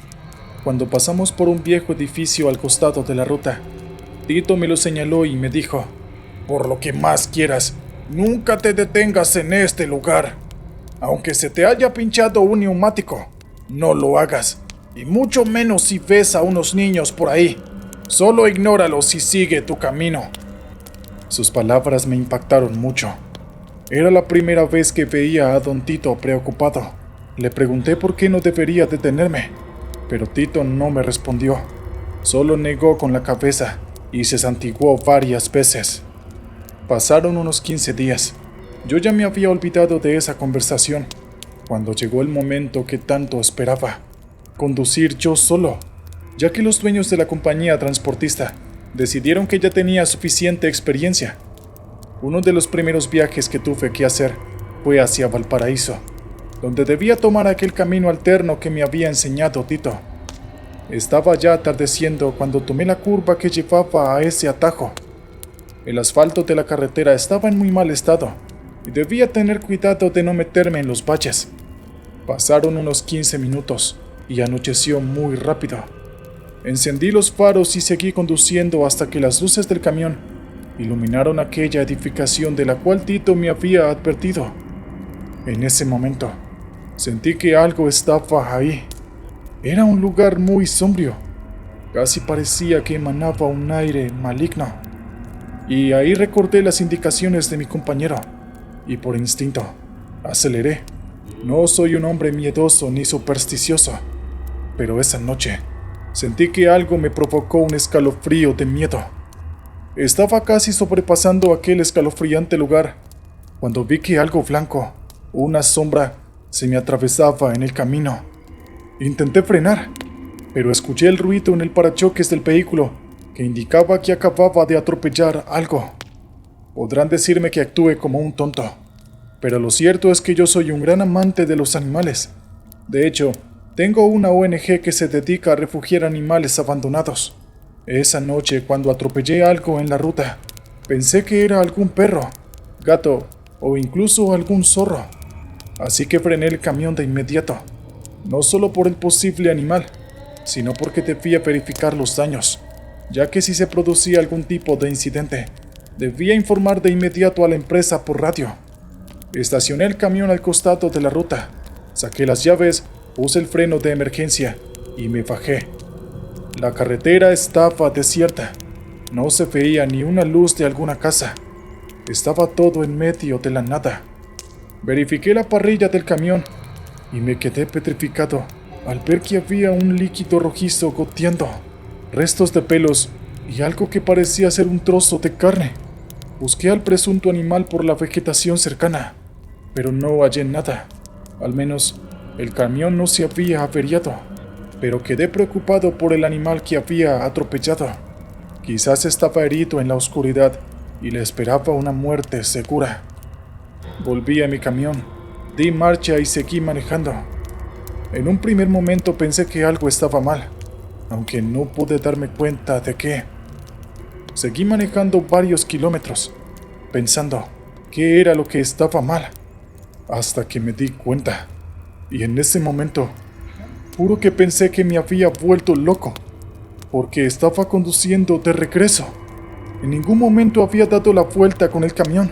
Cuando pasamos por un viejo edificio al costado de la ruta, Tito me lo señaló y me dijo: «Por lo que más quieras, nunca te detengas en este lugar. Aunque se te haya pinchado un neumático, no lo hagas. Y mucho menos si ves a unos niños por ahí. Solo ignóralos y sigue tu camino». Sus palabras me impactaron mucho. Era la primera vez que veía a don Tito preocupado. Le pregunté por qué no debería detenerme, pero Tito no me respondió. Solo negó con la cabeza y se santiguó varias veces. Pasaron unos 15 días. Yo ya me había olvidado de esa conversación, cuando llegó el momento que tanto esperaba: conducir yo solo, ya que los dueños de la compañía transportista decidieron que ya tenía suficiente experiencia. Uno de los primeros viajes que tuve que hacer fue hacia Valparaíso, donde debía tomar aquel camino alterno que me había enseñado Tito. Estaba ya atardeciendo cuando tomé la curva que llevaba a ese atajo. El asfalto de la carretera estaba en muy mal estado y debía tener cuidado de no meterme en los baches. Pasaron unos 15 minutos y anocheció muy rápido. Encendí los faros y seguí conduciendo hasta que las luces del camión iluminaron aquella edificación de la cual Tito me había advertido. En ese momento, sentí que algo estaba ahí. Era un lugar muy sombrío. Casi parecía que emanaba un aire maligno. Y ahí recordé las indicaciones de mi compañero, y por instinto, aceleré. No soy un hombre miedoso ni supersticioso, pero esa noche sentí que algo me provocó un escalofrío de miedo. Estaba casi sobrepasando aquel escalofriante lugar, cuando vi que algo blanco, una sombra, se me atravesaba en el camino. Intenté frenar, pero escuché el ruido en el parachoques del vehículo que indicaba que acababa de atropellar algo. Podrán decirme que actúe como un tonto, pero lo cierto es que yo soy un gran amante de los animales. De hecho, tengo una ONG que se dedica a refugiar animales abandonados. Esa noche, cuando atropellé algo en la ruta, pensé que era algún perro, gato o incluso algún zorro. Así que frené el camión de inmediato, no solo por el posible animal, sino porque debía verificar los daños, ya que si se producía algún tipo de incidente, debía informar de inmediato a la empresa por radio. Estacioné el camión al costado de la ruta, saqué las llaves, puse el freno de emergencia y me bajé. La carretera estaba desierta, no se veía ni una luz de alguna casa, estaba todo en medio de la nada. Verifiqué la parrilla del camión y me quedé petrificado al ver que había un líquido rojizo goteando. restos de pelos y algo que parecía ser un trozo de carne. Busqué al presunto animal por la vegetación cercana, pero no hallé nada. Al menos el camión no se había averiado, pero quedé preocupado por el animal que había atropellado. Quizás estaba herido en la oscuridad y le esperaba una muerte segura. Volví a mi camión, di marcha y seguí manejando. En un primer momento pensé que algo estaba mal, aunque no pude darme cuenta de qué. Seguí manejando varios kilómetros, pensando qué era lo que estaba mal, hasta que me di cuenta. Y en ese momento, juro que pensé que me había vuelto loco, porque estaba conduciendo de regreso. En ningún momento había dado la vuelta con el camión.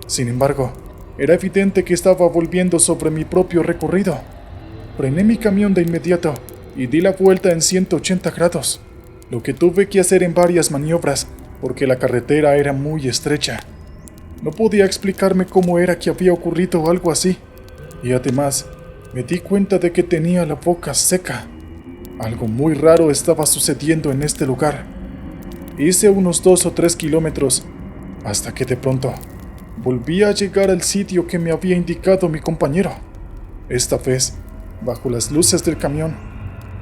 Sin embargo, era evidente que estaba volviendo sobre mi propio recorrido. Frené mi camión de inmediato y di la vuelta en 180 grados, lo que tuve que hacer en varias maniobras porque la carretera era muy estrecha. No podía explicarme cómo era que había ocurrido algo así, y además me di cuenta de que tenía la boca seca. Algo muy raro estaba sucediendo en este lugar. Hice unos 2 o 3 kilómetros hasta que de pronto volví a llegar al sitio que me había indicado mi compañero. Esta vez, bajo las luces del camión,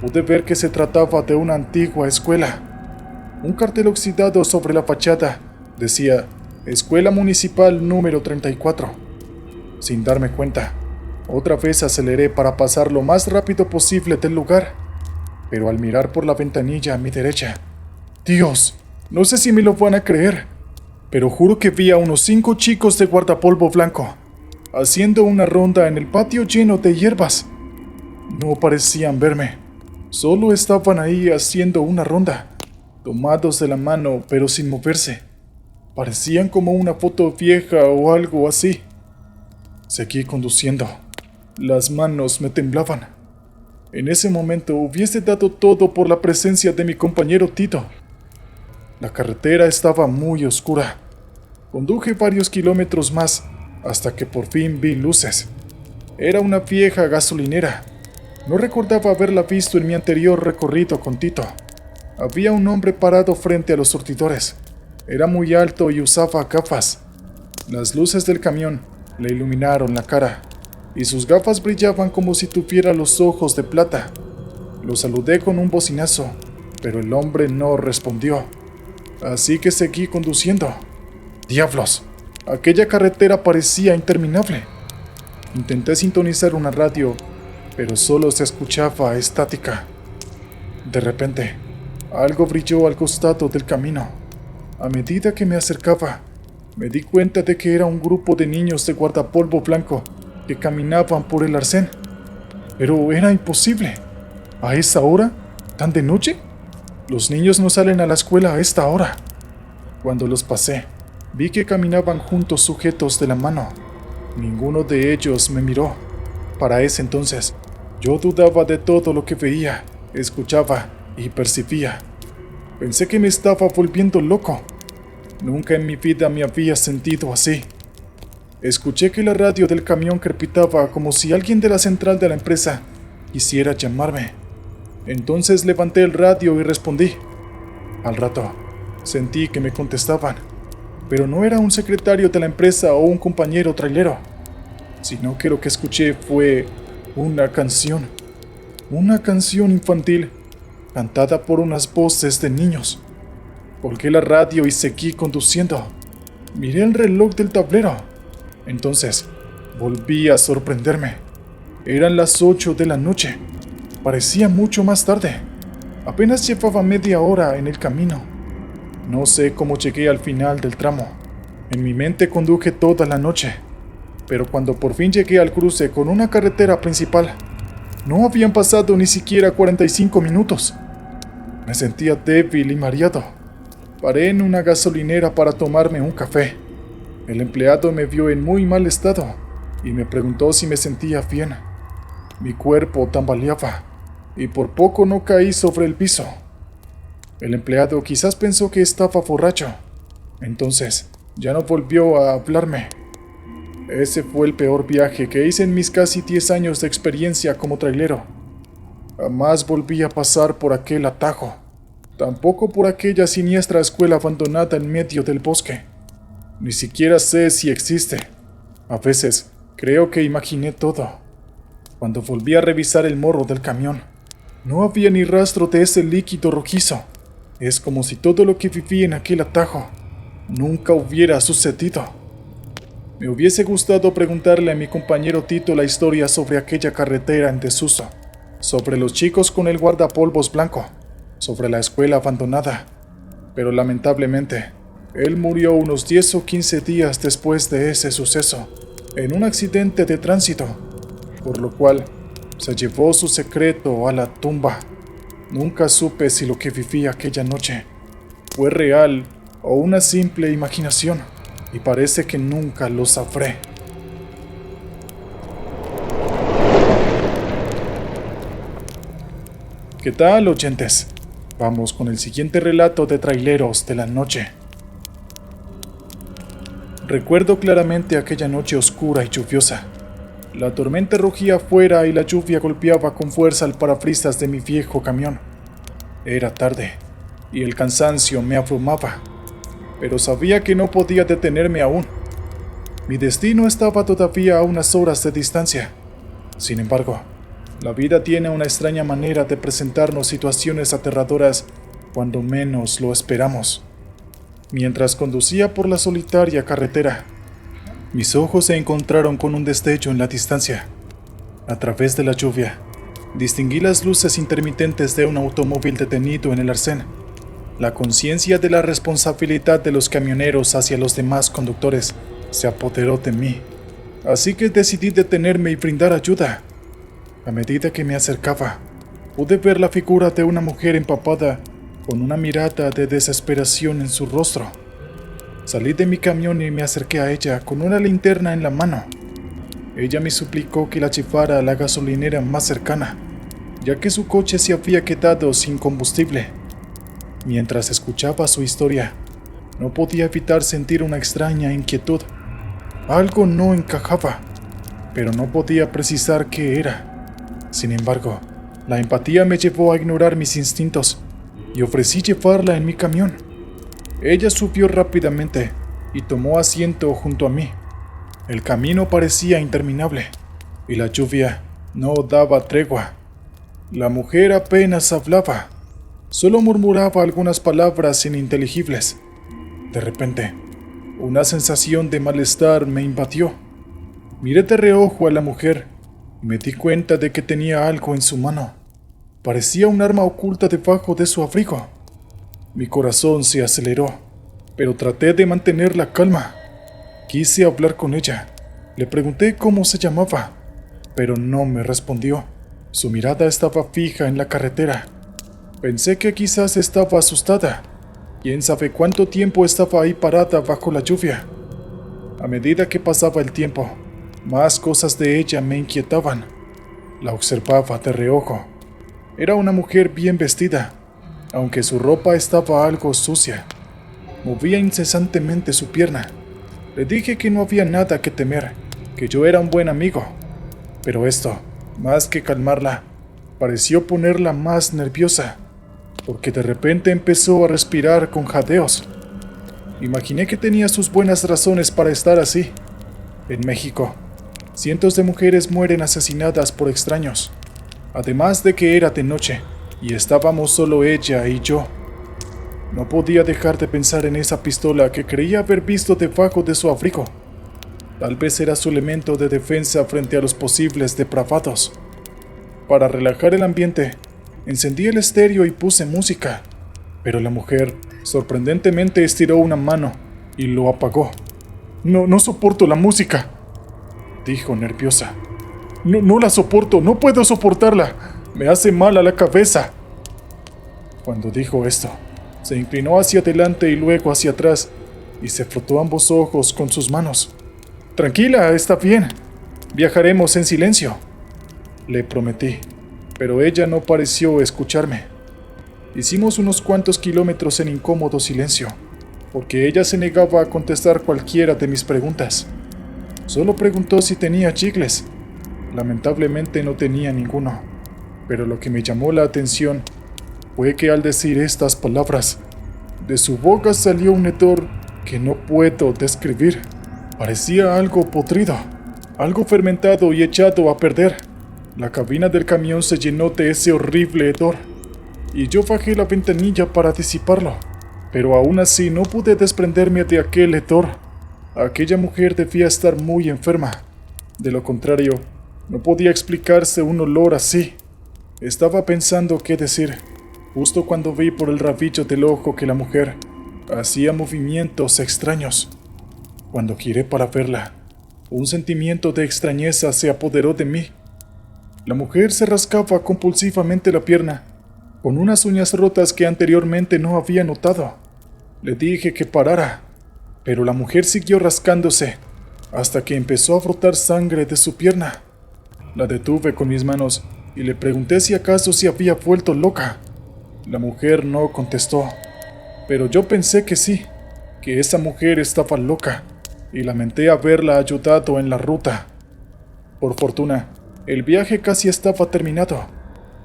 pude ver que se trataba de una antigua escuela. Un cartel oxidado sobre la fachada decía Escuela Municipal número 34. Sin darme cuenta, otra vez aceleré para pasar lo más rápido posible del lugar, pero al mirar por la ventanilla a mi derecha, Dios, no sé si me lo van a creer, pero juro que vi a unos 5 chicos de guardapolvo blanco haciendo una ronda en el patio lleno de hierbas. No parecían verme, solo estaban ahí haciendo una ronda, tomados de la mano pero sin moverse. Parecían como una foto vieja o algo así. Seguí conduciendo. Las manos me temblaban. En ese momento hubiese dado todo por la presencia de mi compañero Tito. La carretera estaba muy oscura. Conduje varios kilómetros más hasta que por fin vi luces. Era una vieja gasolinera. No recordaba haberla visto en mi anterior recorrido con Tito. Había un hombre parado frente a los surtidores. Era muy alto y usaba gafas. Las luces del camión le iluminaron la cara, y sus gafas brillaban como si tuviera los ojos de plata. Lo saludé con un bocinazo, pero el hombre no respondió. Así que seguí conduciendo. ¡Diablos! Aquella carretera parecía interminable. Intenté sintonizar una radio, pero solo se escuchaba estática. De repente, algo brilló al costado del camino. A medida que me acercaba, me di cuenta de que era un grupo de niños de guardapolvo blanco que caminaban por el arcén. Pero era imposible. ¿A esa hora? ¿Tan de noche? Los niños no salen a la escuela a esta hora. Cuando los pasé, vi que caminaban juntos sujetos de la mano. Ninguno de ellos me miró. Para ese entonces, yo dudaba de todo lo que veía, escuchaba y percibía. Pensé que me estaba volviendo loco. Nunca en mi vida me había sentido así. Escuché que la radio del camión crepitaba como si alguien de la central de la empresa quisiera llamarme. Entonces levanté el radio y respondí. Al rato, sentí que me contestaban, pero no era un secretario de la empresa o un compañero trailero, sino que lo que escuché fue una canción infantil, cantada por unas voces de niños. Colgué la radio y seguí conduciendo. Miré el reloj del tablero. Entonces, volví a sorprenderme. Eran las 8 de la noche. Parecía mucho más tarde. Apenas llevaba media hora en el camino. No sé cómo llegué al final del tramo. En mi mente conduje toda la noche. Pero cuando por fin llegué al cruce con una carretera principal, no habían pasado ni siquiera 45 minutos. Me sentía débil y mareado. Paré en una gasolinera para tomarme un café. El empleado me vio en muy mal estado y me preguntó si me sentía bien. Mi cuerpo tambaleaba y por poco no caí sobre el piso. El empleado quizás pensó que estaba borracho. Entonces ya no volvió a hablarme. Ese fue el peor viaje que hice en mis casi 10 años de experiencia como trailero. Jamás volví a pasar por aquel atajo. tampoco por aquella siniestra escuela abandonada en medio del bosque. Ni siquiera sé si existe. A veces creo que imaginé todo. Cuando volví a revisar el morro del camión, no había ni rastro de ese líquido rojizo. Es como si todo lo que viví en aquel atajo nunca hubiera sucedido. Me hubiese gustado preguntarle a mi compañero Tito la historia sobre aquella carretera en desuso, sobre los chicos con el guardapolvos blanco, sobre la escuela abandonada, pero lamentablemente, él murió unos 10 o 15 días después de ese suceso, en un accidente de tránsito, por lo cual se llevó su secreto a la tumba. Nunca supe si lo que viví aquella noche fue real o una simple imaginación, y parece que nunca lo sabré. ¿Qué tal, oyentes? Vamos con el siguiente relato de Traileros de la Noche. Recuerdo claramente aquella noche oscura y lluviosa. La tormenta rugía afuera y la lluvia golpeaba con fuerza el parabrisas de mi viejo camión. Era tarde y el cansancio me abrumaba, pero sabía que no podía detenerme aún. Mi destino estaba todavía a unas horas de distancia. Sin embargo, la vida tiene una extraña manera de presentarnos situaciones aterradoras cuando menos lo esperamos. Mientras conducía por la solitaria carretera, mis ojos se encontraron con un destello en la distancia. A través de la lluvia, distinguí las luces intermitentes de un automóvil detenido en el arcén. La conciencia de la responsabilidad de los camioneros hacia los demás conductores se apoderó de mí, así que decidí detenerme y brindar ayuda. A medida que me acercaba, pude ver la figura de una mujer empapada, con una mirada de desesperación en su rostro. Salí de mi camión y me acerqué a ella con una linterna en la mano. Ella me suplicó que la llevara a la gasolinera más cercana, ya que su coche se había quedado sin combustible. Mientras escuchaba su historia, no podía evitar sentir una extraña inquietud. Algo no encajaba, pero no podía precisar qué era. Sin embargo, la empatía me llevó a ignorar mis instintos y ofrecí llevarla en mi camión. Ella subió rápidamente y tomó asiento junto a mí. El camino parecía interminable y la lluvia no daba tregua. La mujer apenas hablaba, solo murmuraba algunas palabras ininteligibles. De repente, una sensación de malestar me invadió. Miré de reojo a la mujer y me di cuenta de que tenía algo en su mano. Parecía un arma oculta debajo de su abrigo. Mi corazón se aceleró, pero traté de mantener la calma. Quise hablar con ella. Le pregunté cómo se llamaba, pero no me respondió. Su mirada estaba fija en la carretera. Pensé que quizás estaba asustada. Quién sabe cuánto tiempo estaba ahí parada bajo la lluvia. A medida que pasaba el tiempo, más cosas de ella me inquietaban. La observaba de reojo. Era una mujer bien vestida, aunque su ropa estaba algo sucia. Movía incesantemente su pierna. Le dije que no había nada que temer, que yo era un buen amigo. Pero esto, más que calmarla, pareció ponerla más nerviosa, porque de repente empezó a respirar con jadeos. Imaginé que tenía sus buenas razones para estar así. En México, cientos de mujeres mueren asesinadas por extraños, además de que era de noche y estábamos solo ella y yo. No podía dejar de pensar en esa pistola que creía haber visto debajo de su abrigo. Tal vez era su elemento de defensa frente a los posibles depravados. Para relajar el ambiente, encendí el estéreo y puse música, pero la mujer sorprendentemente estiró una mano y lo apagó. No soporto la música, dijo nerviosa. No la soporto, no puedo soportarla. Me hace mal a la cabeza. Cuando dijo esto, se inclinó hacia adelante y luego hacia atrás y se frotó ambos ojos con sus manos. Tranquila, está bien. Viajaremos en silencio, le prometí, pero ella no pareció escucharme. Hicimos unos cuantos kilómetros en incómodo silencio, porque ella se negaba a contestar cualquiera de mis preguntas. Solo preguntó si tenía chicles. Lamentablemente no tenía ninguno, pero lo que me llamó la atención fue que al decir estas palabras, de su boca salió un hedor que no puedo describir. Parecía algo podrido, algo fermentado y echado a perder. La cabina del camión se llenó de ese horrible hedor, y yo bajé la ventanilla para disiparlo, pero aún así no pude desprenderme de aquel hedor. Aquella mujer debía estar muy enferma. De lo contrario, no podía explicarse un olor así. Estaba pensando qué decir, justo cuando vi por el rabillo del ojo que la mujer hacía movimientos extraños. Cuando giré para verla, un sentimiento de extrañeza se apoderó de mí. La mujer se rascaba compulsivamente la pierna, con unas uñas rotas que anteriormente no había notado. Le dije que parara, pero la mujer siguió rascándose, hasta que empezó a brotar sangre de su pierna. La detuve con mis manos y le pregunté si acaso se había vuelto loca. La mujer no contestó, pero yo pensé que sí, que esa mujer estaba loca, y lamenté haberla ayudado en la ruta. Por fortuna, el viaje casi estaba terminado,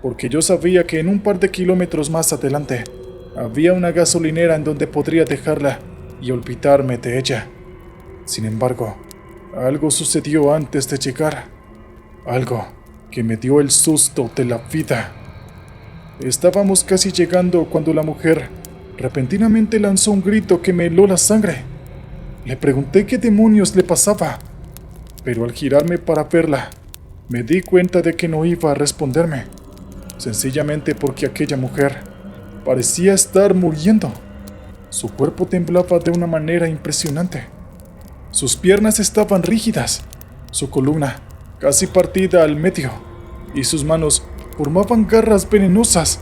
porque yo sabía que en un par de kilómetros más adelante había una gasolinera en donde podría dejarla y olvidarme de ella. Sin embargo, algo sucedió antes de llegar, algo que me dio el susto de la vida. Estábamos casi llegando cuando la mujer repentinamente lanzó un grito que me heló la sangre. Le pregunté qué demonios le pasaba, pero al girarme para verla, me di cuenta de que no iba a responderme, sencillamente porque aquella mujer parecía estar muriendo. Su cuerpo temblaba de una manera impresionante. Sus piernas estaban rígidas, su columna casi partida al medio, y sus manos formaban garras venenosas.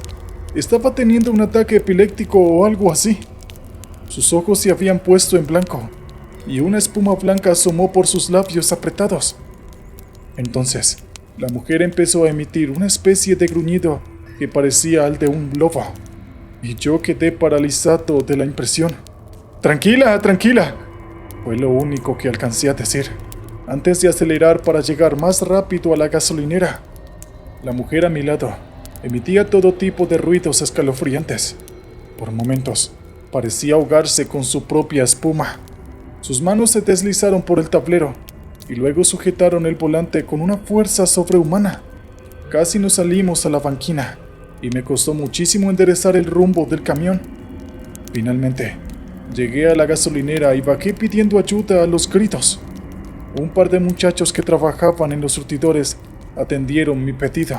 Estaba teniendo un ataque epiléptico o algo así. Sus ojos se habían puesto en blanco, y una espuma blanca asomó por sus labios apretados. Entonces, la mujer empezó a emitir una especie de gruñido que parecía al de un lobo, y yo quedé paralizado de la impresión. «Tranquila, tranquila», fue lo único que alcancé a decir, antes de acelerar para llegar más rápido a la gasolinera. La mujer a mi lado emitía todo tipo de ruidos escalofriantes. Por momentos, parecía ahogarse con su propia espuma. Sus manos se deslizaron por el tablero y luego sujetaron el volante con una fuerza sobrehumana. Casi nos salimos a la banquina y me costó muchísimo enderezar el rumbo del camión. Finalmente, llegué a la gasolinera y bajé pidiendo ayuda a los gritos. Un par de muchachos que trabajaban en los surtidores atendieron mi pedido.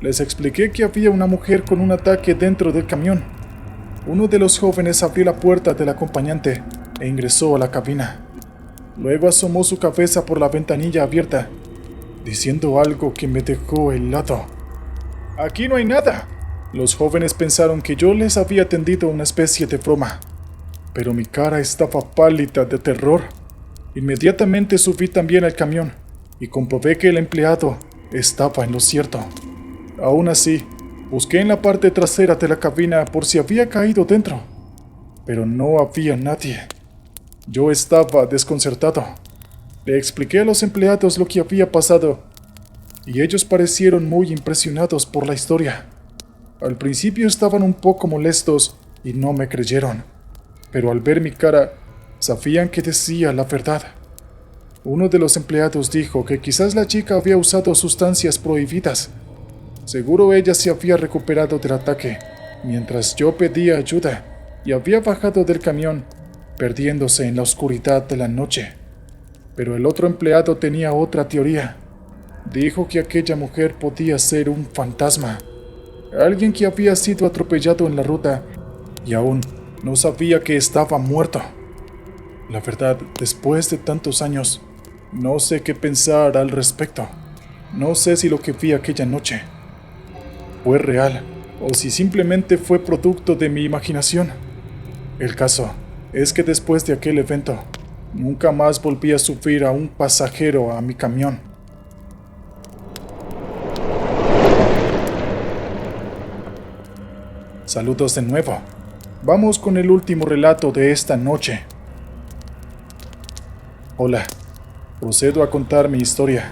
Les expliqué que había una mujer con un ataque dentro del camión. Uno de los jóvenes abrió la puerta del acompañante e ingresó a la cabina. Luego asomó su cabeza por la ventanilla abierta, diciendo algo que me dejó helado. «Aquí no hay nada». Los jóvenes pensaron que yo les había tendido una especie de broma, pero mi cara estaba pálida de terror. Inmediatamente subí también al camión y comprobé que el empleado estaba en lo cierto. Aún así, busqué en la parte trasera de la cabina por si había caído dentro, pero no había nadie. Yo estaba desconcertado. Le expliqué a los empleados lo que había pasado, y ellos parecieron muy impresionados por la historia. Al principio estaban un poco molestos y no me creyeron, pero al ver mi cara, sabían que decía la verdad. Uno de los empleados dijo que quizás la chica había usado sustancias prohibidas. Seguro ella se había recuperado del ataque, mientras yo pedía ayuda, y había bajado del camión, perdiéndose en la oscuridad de la noche. Pero el otro empleado tenía otra teoría. Dijo que aquella mujer podía ser un fantasma, alguien que había sido atropellado en la ruta y aún no sabía que estaba muerto. La verdad, después de tantos años, no sé qué pensar al respecto. No sé si lo que vi aquella noche fue real o si simplemente fue producto de mi imaginación. El caso es que después de aquel evento, nunca más volví a subir a un pasajero a mi camión. Saludos de nuevo. Vamos con el último relato de esta noche. Hola, procedo a contar mi historia.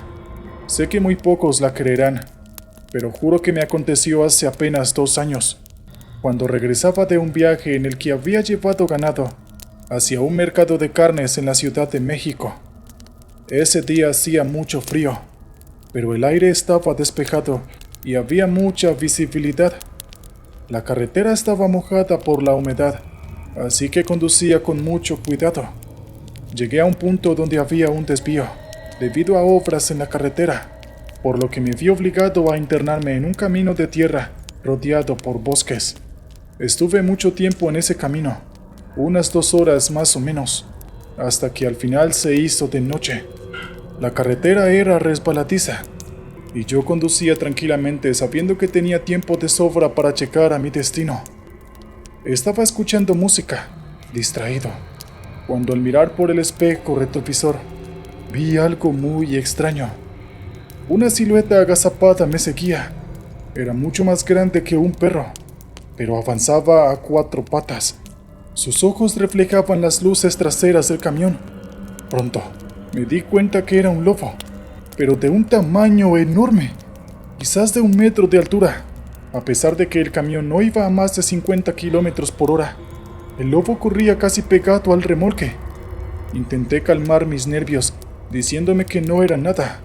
Sé que muy pocos la creerán, pero juro que me aconteció hace apenas 2 años. cuando regresaba de un viaje en el que había llevado ganado hacia un mercado de carnes en la Ciudad de México. Ese día hacía mucho frío, pero el aire estaba despejado y había mucha visibilidad. La carretera estaba mojada por la humedad, así que conducía con mucho cuidado. Llegué a un punto donde había un desvío, debido a obras en la carretera, por lo que me vi obligado a internarme en un camino de tierra rodeado por bosques. Estuve mucho tiempo en ese camino, unas 2 horas más o menos, hasta que al final se hizo de noche. La carretera era resbaladiza, y yo conducía tranquilamente sabiendo que tenía tiempo de sobra para llegar a mi destino. Estaba escuchando música, distraído, cuando al mirar por el espejo retrovisor, vi algo muy extraño. Una silueta agazapada me seguía. Era mucho más grande que un perro, pero avanzaba a 4 patas. Sus ojos reflejaban las luces traseras del camión. Pronto, me di cuenta que era un lobo, pero de un tamaño enorme, quizás de 1 metro de altura. A pesar de que el camión no iba a más de 50 kilómetros por hora, el lobo corría casi pegado al remolque. Intenté calmar mis nervios, diciéndome que no era nada,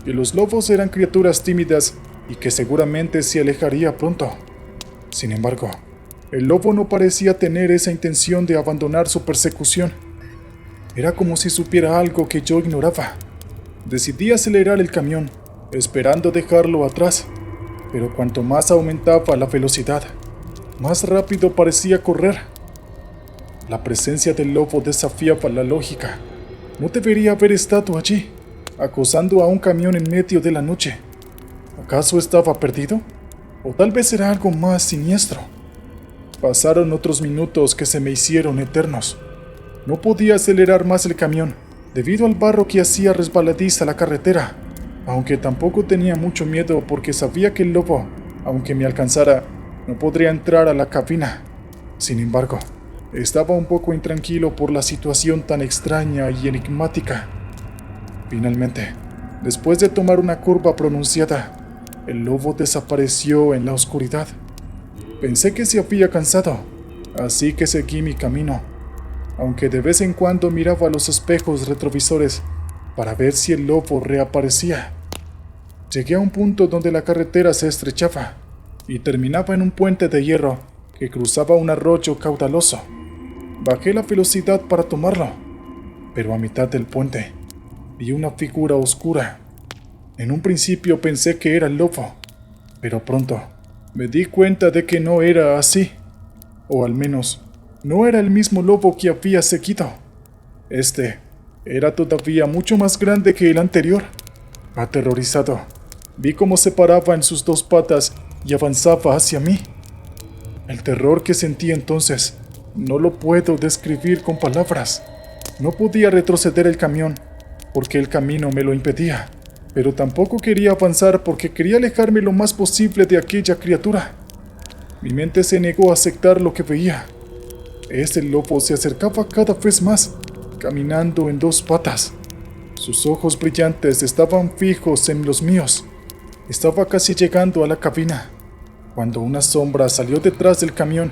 que los lobos eran criaturas tímidas y que seguramente se alejaría pronto. Sin embargo, el lobo no parecía tener esa intención de abandonar su persecución. Era como si supiera algo que yo ignoraba. Decidí acelerar el camión, esperando dejarlo atrás, pero cuanto más aumentaba la velocidad, más rápido parecía correr. La presencia del lobo desafiaba la lógica. No debería haber estado allí, acosando a un camión en medio de la noche. ¿Acaso estaba perdido? ¿O tal vez era algo más siniestro? Pasaron otros minutos que se me hicieron eternos. No podía acelerar más el camión, debido al barro que hacía resbaladiza la carretera, aunque tampoco tenía mucho miedo porque sabía que el lobo, aunque me alcanzara, no podría entrar a la cabina. Sin embargo, estaba un poco intranquilo por la situación tan extraña y enigmática. Finalmente, después de tomar una curva pronunciada, el lobo desapareció en la oscuridad. Pensé que se había cansado, así que seguí mi camino, aunque de vez en cuando miraba los espejos retrovisores para ver si el lobo reaparecía. Llegué a un punto donde la carretera se estrechaba y terminaba en un puente de hierro que cruzaba un arroyo caudaloso. Bajé la velocidad para tomarlo, pero a mitad del puente vi una figura oscura. En un principio pensé que era el lobo, pero pronto me di cuenta de que no era así, o al menos no era el mismo lobo que había seguido. Este era todavía mucho más grande que el anterior. Aterrorizado, vi cómo se paraba en sus 2 patas y avanzaba hacia mí. El terror que sentí entonces no lo puedo describir con palabras. No podía retroceder el camión porque el camino me lo impedía, pero tampoco quería avanzar porque quería alejarme lo más posible de aquella criatura. Mi mente se negó a aceptar lo que veía. Ese lobo se acercaba cada vez más, caminando en 2 patas. Sus ojos brillantes estaban fijos en los míos. Estaba casi llegando a la cabina, cuando una sombra salió detrás del camión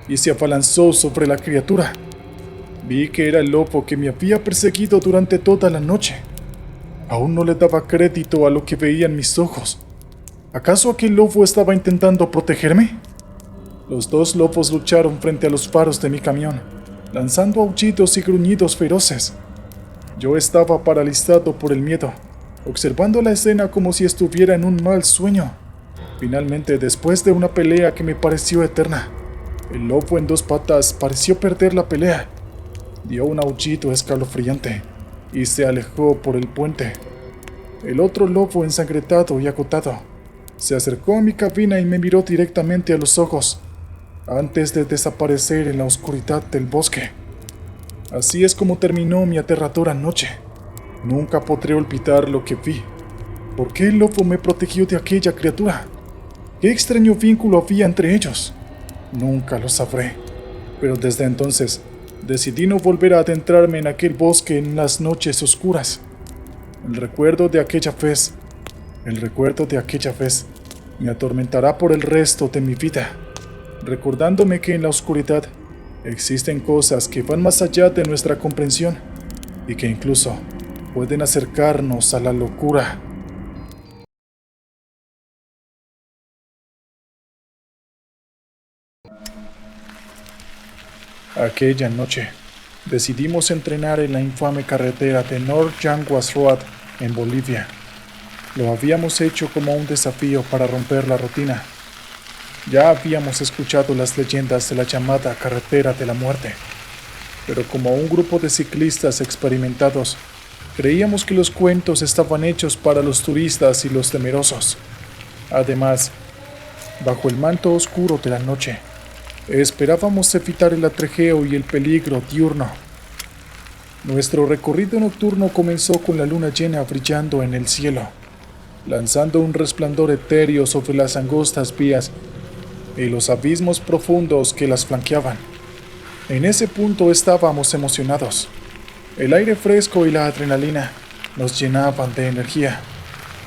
y se abalanzó sobre la criatura. Vi que era el lobo que me había perseguido durante toda la noche. Aún no le daba crédito a lo que veía en mis ojos. ¿Acaso aquel lobo estaba intentando protegerme? Los 2 lobos lucharon frente a los faros de mi camión, lanzando aullidos y gruñidos feroces. Yo estaba paralizado por el miedo, observando la escena como si estuviera en un mal sueño. Finalmente, después de una pelea que me pareció eterna, el lobo en 2 patas pareció perder la pelea. Dio un aullido escalofriante y se alejó por el puente. El otro lobo, ensangrentado y agotado, se acercó a mi cabina y me miró directamente a los ojos, antes de desaparecer en la oscuridad del bosque. Así es como terminó mi aterradora noche. Nunca podré olvidar lo que vi. ¿Por qué el lobo me protegió de aquella criatura? ¿Qué extraño vínculo había entre ellos? Nunca lo sabré. Pero desde entonces, decidí no volver a adentrarme en aquel bosque en las noches oscuras. El recuerdo de aquella vez me atormentará por el resto de mi vida. recordándome que en la oscuridad existen cosas que van más allá de nuestra comprensión y que incluso pueden acercarnos a la locura. Aquella noche, decidimos entrenar en la infame carretera de North Yanguas Road en Bolivia. Lo habíamos hecho como un desafío para romper la rutina. Ya habíamos escuchado las leyendas de la llamada Carretera de la Muerte, pero como un grupo de ciclistas experimentados, creíamos que los cuentos estaban hechos para los turistas y los temerosos. Además, bajo el manto oscuro de la noche, esperábamos evitar el atrejeo y el peligro diurno. Nuestro recorrido nocturno comenzó con la luna llena brillando en el cielo, lanzando un resplandor etéreo sobre las angostas vías y los abismos profundos que las flanqueaban. En ese punto estábamos emocionados. El aire fresco y la adrenalina nos llenaban de energía.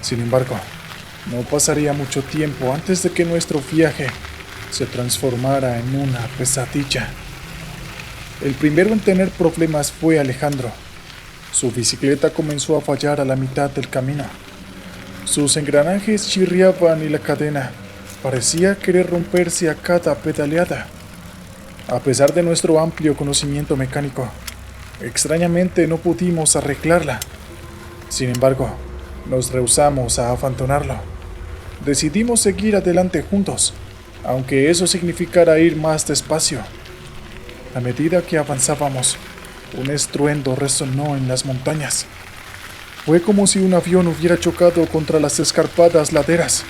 Sin embargo, no pasaría mucho tiempo antes de que nuestro viaje se transformara en una pesadilla. El primero en tener problemas fue Alejandro. Su bicicleta comenzó a fallar a la mitad del camino. Sus engranajes chirriaban y la cadena parecía querer romperse a cada pedaleada. A pesar de nuestro amplio conocimiento mecánico, extrañamente no pudimos arreglarla. Sin embargo, nos rehusamos a abandonarlo. Decidimos seguir adelante juntos, aunque eso significara ir más despacio. A medida que avanzábamos, un estruendo resonó en las montañas. Fue como si un avión hubiera chocado contra las escarpadas laderas.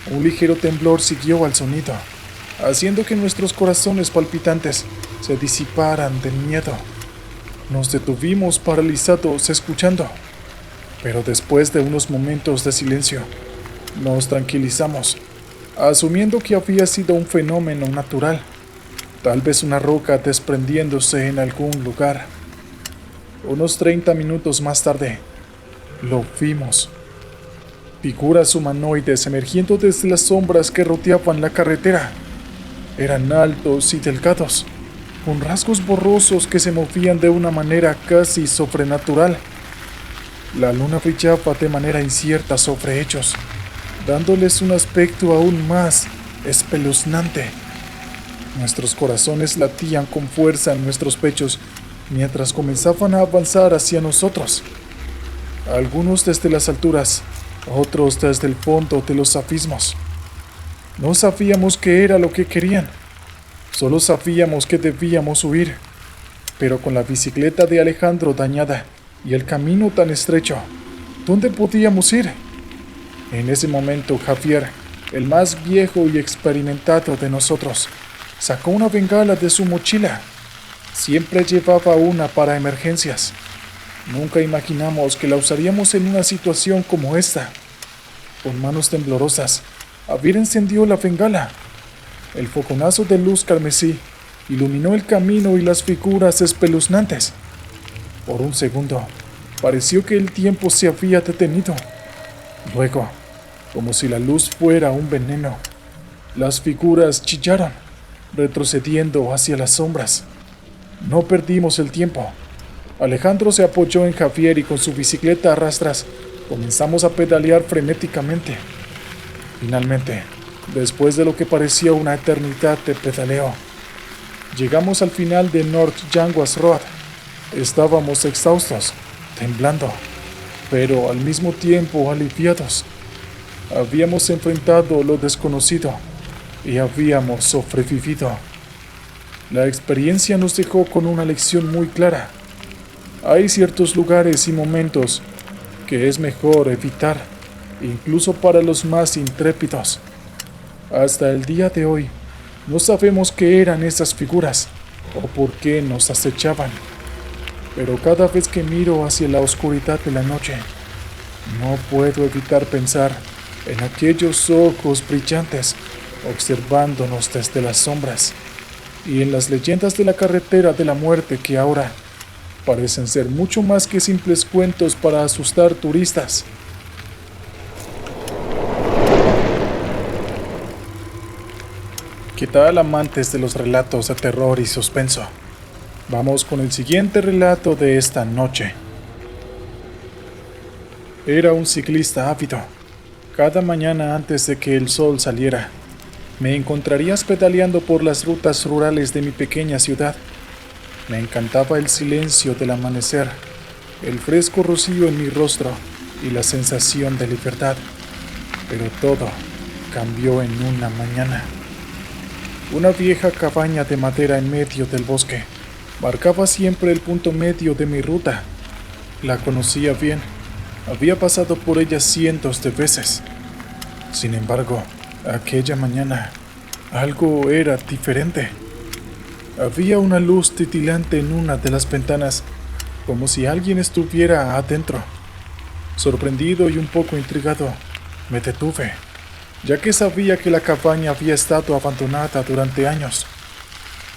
Un ligero temblor siguió al sonido, haciendo que nuestros corazones palpitantes se disiparan de miedo. Nos detuvimos paralizados escuchando, pero después de unos momentos de silencio, nos tranquilizamos, asumiendo que había sido un fenómeno natural, tal vez una roca desprendiéndose en algún lugar. Unos 30 minutos más tarde, lo vimos. Figuras humanoides emergiendo desde las sombras que rodeaban la carretera. Eran altos y delgados, con rasgos borrosos que se movían de una manera casi sobrenatural. La luna brillaba de manera incierta sobre ellos, dándoles un aspecto aún más espeluznante. Nuestros corazones latían con fuerza en nuestros pechos mientras comenzaban a avanzar hacia nosotros. Algunos desde las alturas, otros desde el fondo de los abismos. No sabíamos qué era lo que querían, solo sabíamos que debíamos huir, pero con la bicicleta de Alejandro dañada y el camino tan estrecho, ¿dónde podíamos ir? En ese momento Javier, el más viejo y experimentado de nosotros, sacó una bengala de su mochila. Siempre llevaba una para emergencias. Nunca imaginamos que la usaríamos en una situación como esta. Con manos temblorosas, Javier encendió la bengala. El fogonazo de luz carmesí iluminó el camino y las figuras espeluznantes. Por un segundo, pareció que el tiempo se había detenido. Luego, como si la luz fuera un veneno, las figuras chillaron, retrocediendo hacia las sombras. No perdimos el tiempo. Alejandro se apoyó en Javier y con su bicicleta a rastras comenzamos a pedalear frenéticamente. Finalmente, después de lo que parecía una eternidad de pedaleo, llegamos al final de North Yanguas Road. Estábamos exhaustos, temblando, pero al mismo tiempo aliviados. Habíamos enfrentado lo desconocido y habíamos sobrevivido. La experiencia nos dejó con una lección muy clara. Hay ciertos lugares y momentos que es mejor evitar, incluso para los más intrépidos. Hasta el día de hoy, no sabemos qué eran esas figuras o por qué nos acechaban, pero cada vez que miro hacia la oscuridad de la noche, no puedo evitar pensar en aquellos ojos brillantes observándonos desde las sombras y en las leyendas de la carretera de la muerte que ahora parecen ser mucho más que simples cuentos para asustar turistas. ¿Qué tal, amantes de los relatos de terror y suspenso? Vamos con el siguiente relato de esta noche. Era un ciclista ávido. Cada mañana antes de que el sol saliera, me encontrarías pedaleando por las rutas rurales de mi pequeña ciudad. Me encantaba el silencio del amanecer, el fresco rocío en mi rostro y la sensación de libertad. Pero todo cambió en una mañana. Una vieja cabaña de madera en medio del bosque marcaba siempre el punto medio de mi ruta. La conocía bien, había pasado por ella cientos de veces. Sin embargo, aquella mañana, algo era diferente. Había una luz titilante en una de las ventanas, como si alguien estuviera adentro. Sorprendido y un poco intrigado, me detuve, ya que sabía que la cabaña había estado abandonada durante años.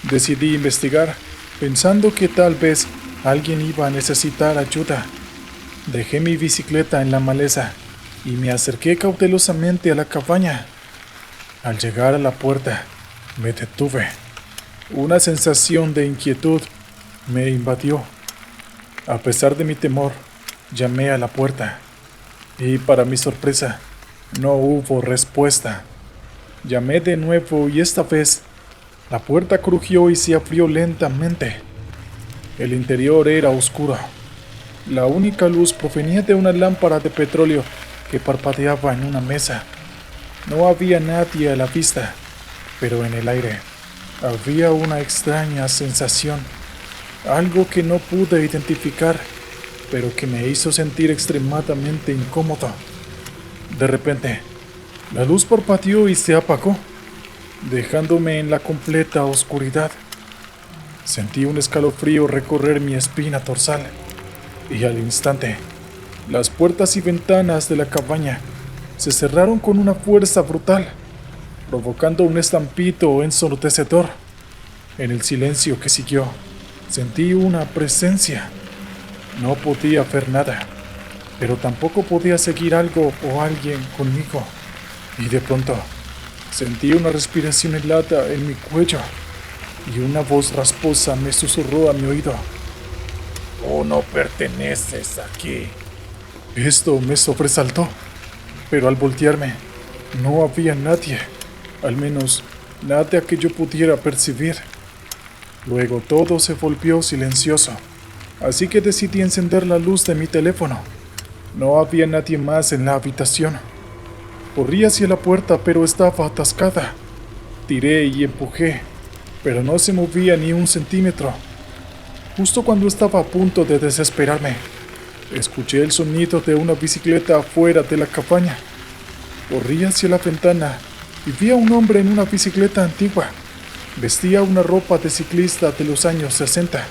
Decidí investigar, pensando que tal vez alguien iba a necesitar ayuda. Dejé mi bicicleta en la maleza y me acerqué cautelosamente a la cabaña. Al llegar a la puerta, me detuve. Una sensación de inquietud me invadió. A pesar de mi temor, llamé a la puerta y, para mi sorpresa, no hubo respuesta. Llamé de nuevo y esta vez la puerta crujió y se abrió lentamente. El interior era oscuro. La única luz provenía de una lámpara de petróleo que parpadeaba en una mesa. No había nadie a la vista, pero en el aire había una extraña sensación, algo que no pude identificar, pero que me hizo sentir extremadamente incómodo. De repente, la luz parpadeó y se apagó, dejándome en la completa oscuridad. Sentí un escalofrío recorrer mi espina dorsal, y al instante, las puertas y ventanas de la cabaña se cerraron con una fuerza brutal, provocando un estampido ensordecedor. En el silencio que siguió, sentí una presencia. No podía ver nada, pero tampoco podía seguir algo o alguien conmigo. Y de pronto, sentí una respiración helada en mi cuello, y una voz rasposa me susurró a mi oído: «Tú no perteneces aquí». Esto me sobresaltó, pero al voltearme, no había nadie, al menos nada que yo pudiera percibir. Luego todo se volvió silencioso, así que decidí encender la luz de mi teléfono. No había nadie más en la habitación. Corrí hacia la puerta, pero estaba atascada. Tiré y empujé, pero no se movía ni un centímetro. Justo cuando estaba a punto de desesperarme, escuché el sonido de una bicicleta afuera de la cabaña. Corrí hacia la ventana y vi a un hombre en una bicicleta antigua. Vestía una ropa de ciclista de los años 60.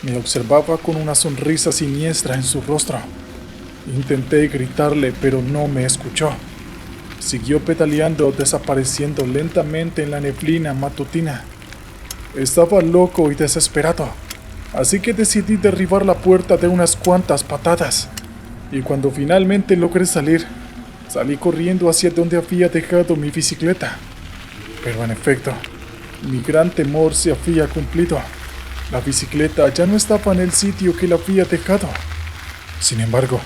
Me observaba con una sonrisa siniestra en su rostro. Intenté gritarle, pero no me escuchó. Siguió pedaleando, desapareciendo lentamente en la neblina matutina. Estaba loco y desesperado, así que decidí derribar la puerta de unas cuantas patadas. Y cuando finalmente logré salir, salí corriendo hacia donde había dejado mi bicicleta. Pero en efecto, mi gran temor se había cumplido. La bicicleta ya no estaba en el sitio que la había dejado. Sin embargo,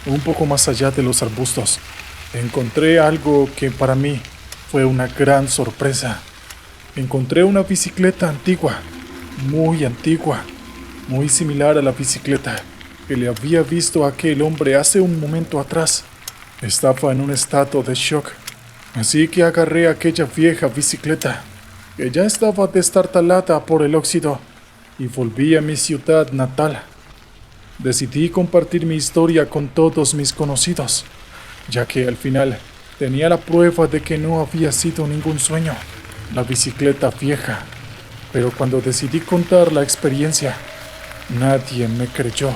un poco más allá de los arbustos, encontré algo que para mí fue una gran sorpresa. Encontré una bicicleta antigua, muy similar a la bicicleta que le había visto a aquel hombre hace un momento atrás. Estaba en un estado de shock, así que agarré aquella vieja bicicleta, que ya estaba destartalada por el óxido, y volví a mi ciudad natal. Decidí compartir mi historia con todos mis conocidos, ya que al final tenía la prueba de que no había sido ningún sueño, la bicicleta vieja. Pero cuando decidí contar la experiencia, nadie me creyó,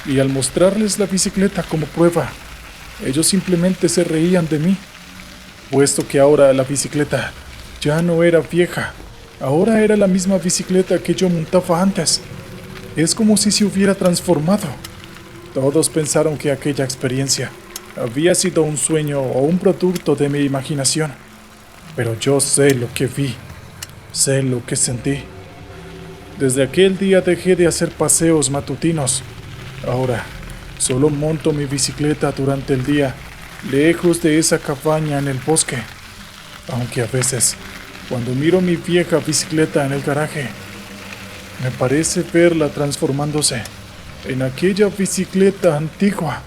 y al mostrarles la bicicleta como prueba, ellos simplemente se reían de mí, puesto que ahora la bicicleta ya no era vieja, ahora era la misma bicicleta que yo montaba antes. Es como si se hubiera transformado. Todos pensaron que aquella experiencia había sido un sueño o un producto de mi imaginación. pero yo sé lo que vi, sé lo que sentí. Desde aquel día dejé de hacer paseos matutinos. Ahora, solo monto mi bicicleta durante el día, lejos de esa cabaña en el bosque. Aunque a veces, cuando miro mi vieja bicicleta en el garaje, me parece verla transformándose en aquella bicicleta antigua.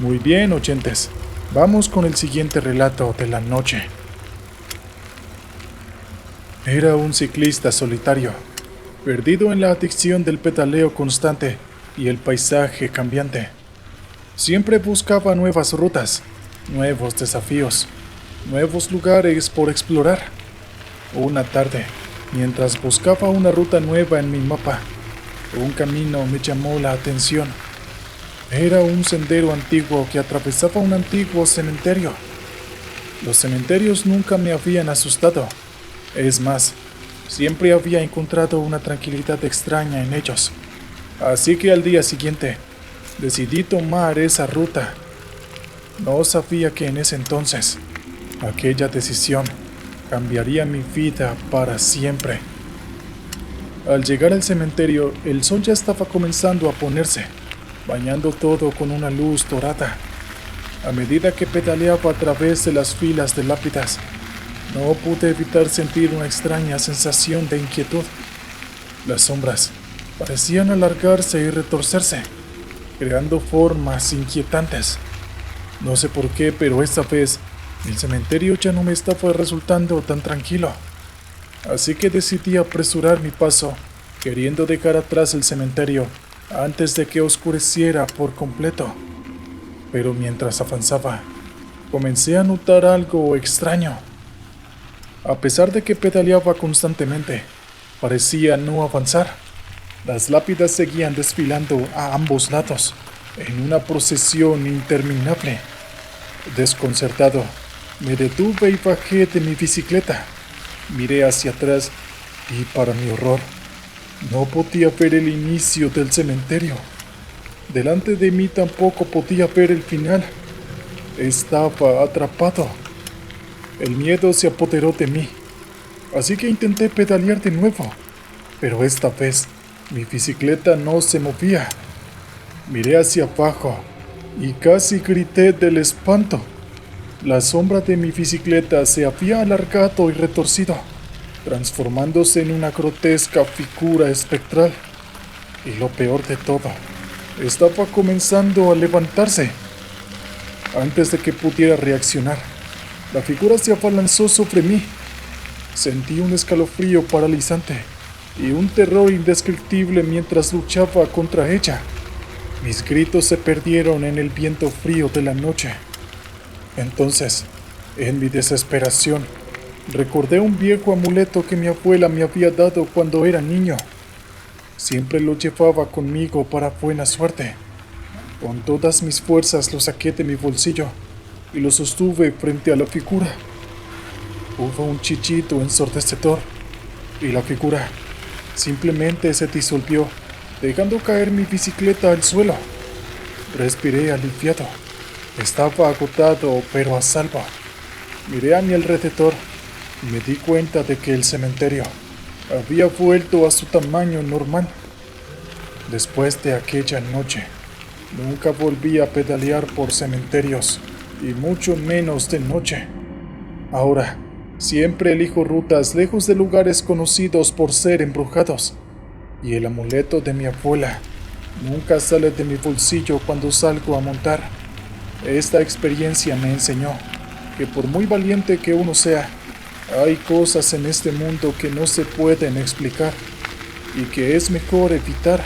Muy bien, oyentes. Vamos con el siguiente relato de la noche. Era un ciclista solitario, perdido en la adicción del pedaleo constante y el paisaje cambiante. Siempre buscaba nuevas rutas, nuevos desafíos, nuevos lugares por explorar. Una tarde, mientras buscaba una ruta nueva en mi mapa, un camino me llamó la atención. Era un sendero antiguo que atravesaba un antiguo cementerio. Los cementerios nunca me habían asustado. Es más, siempre había encontrado una tranquilidad extraña en ellos. Así que al día siguiente, decidí tomar esa ruta. No sabía que en ese entonces, aquella decisión cambiaría mi vida para siempre. Al llegar al cementerio, el sol ya estaba comenzando a ponerse, bañando todo con una luz dorada. A medida que pedaleaba a través de las filas de lápidas, no pude evitar sentir una extraña sensación de inquietud. Las sombras parecían alargarse y retorcerse, creando formas inquietantes. No sé por qué, pero esta vez el cementerio ya no me estaba resultando tan tranquilo. Así que decidí apresurar mi paso, queriendo dejar atrás el cementerio antes de que oscureciera por completo. Pero mientras avanzaba, comencé a notar algo extraño. A pesar de que pedaleaba constantemente, parecía no avanzar. Las lápidas seguían desfilando a ambos lados, en una procesión interminable. Desconcertado, me detuve y bajé de mi bicicleta. Miré hacia atrás y, para mi horror, no podía ver el inicio del cementerio. Delante de mí tampoco podía ver el final. Estaba atrapado. El miedo se apoderó de mí, así que intenté pedalear de nuevo, pero esta vez mi bicicleta no se movía. Miré hacia abajo y casi grité del espanto. La sombra de mi bicicleta se había alargado y retorcido, transformándose en una grotesca figura espectral. Y lo peor de todo, estaba comenzando a levantarse. Antes de que pudiera reaccionar, la figura se abalanzó sobre mí. Sentí un escalofrío paralizante y un terror indescriptible mientras luchaba contra ella. Mis gritos se perdieron en el viento frío de la noche. Entonces, en mi desesperación, recordé un viejo amuleto que mi abuela me había dado cuando era niño. Siempre lo llevaba conmigo para buena suerte. Con todas mis fuerzas lo saqué de mi bolsillo y lo sostuve frente a la figura. Hubo un chillido ensordecedor y la figura simplemente se disolvió, dejando caer mi bicicleta al suelo. Respiré aliviado. Estaba agotado, pero a salvo. Miré a mi alrededor y me di cuenta de que el cementerio había vuelto a su tamaño normal. Después de aquella noche, nunca volví a pedalear por cementerios, y mucho menos de noche. Ahora, siempre elijo rutas lejos de lugares conocidos por ser embrujados, y el amuleto de mi abuela nunca sale de mi bolsillo cuando salgo a montar. Esta experiencia me enseñó que por muy valiente que uno sea, hay cosas en este mundo que no se pueden explicar y que es mejor evitar.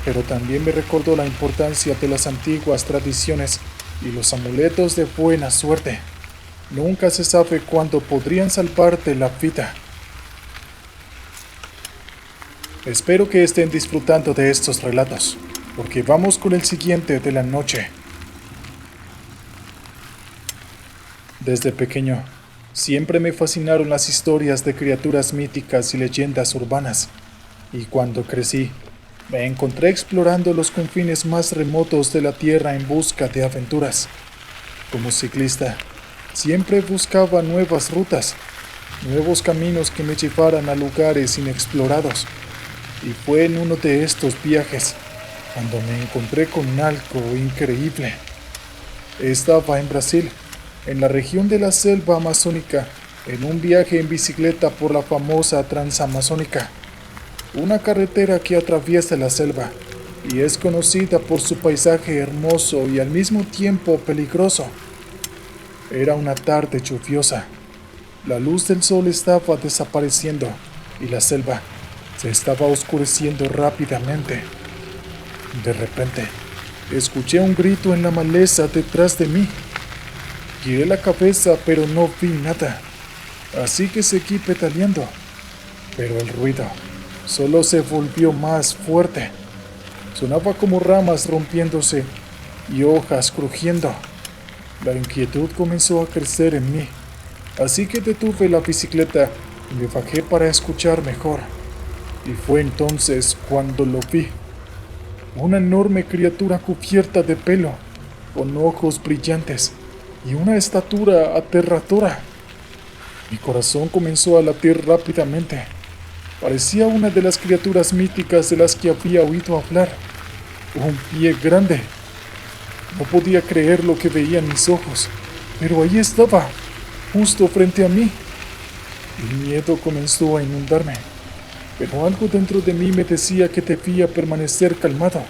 Pero también me recordó la importancia de las antiguas tradiciones y los amuletos de buena suerte. Nunca se sabe cuándo podrían salvarte la vida. Espero que estén disfrutando de estos relatos, porque vamos con el siguiente de la noche. Desde pequeño, siempre me fascinaron las historias de criaturas míticas y leyendas urbanas, y cuando crecí, Me encontré explorando los confines más remotos de la Tierra en busca de aventuras. Como ciclista, siempre buscaba nuevas rutas, nuevos caminos que me llevaran a lugares inexplorados. Y fue en uno de estos viajes cuando me encontré con algo increíble. Estaba en Brasil, en la región de la selva amazónica, en un viaje en bicicleta por la famosa Transamazónica, una carretera que atraviesa la selva y es conocida por su paisaje hermoso y al mismo tiempo peligroso. Era una tarde lluviosa. La luz del sol estaba desapareciendo y la selva se estaba oscureciendo rápidamente. De repente, escuché un grito en la maleza detrás de mí. Giré la cabeza, pero no vi nada, así que seguí pedaleando. Pero el ruido solo se volvió más fuerte. Sonaba como ramas rompiéndose y hojas crujiendo. La inquietud comenzó a crecer en mí, así que detuve la bicicleta y me bajé para escuchar mejor. Y fue entonces cuando lo vi. Una enorme criatura cubierta de pelo, con ojos brillantes y una estatura aterradora. Mi corazón comenzó a latir rápidamente. Parecía una de las criaturas míticas de las que había oído hablar. Un pie grande. No podía creer lo que veía en mis ojos, pero ahí estaba, justo frente a mí. El miedo comenzó a inundarme, pero algo dentro de mí me decía que debía permanecer calmado.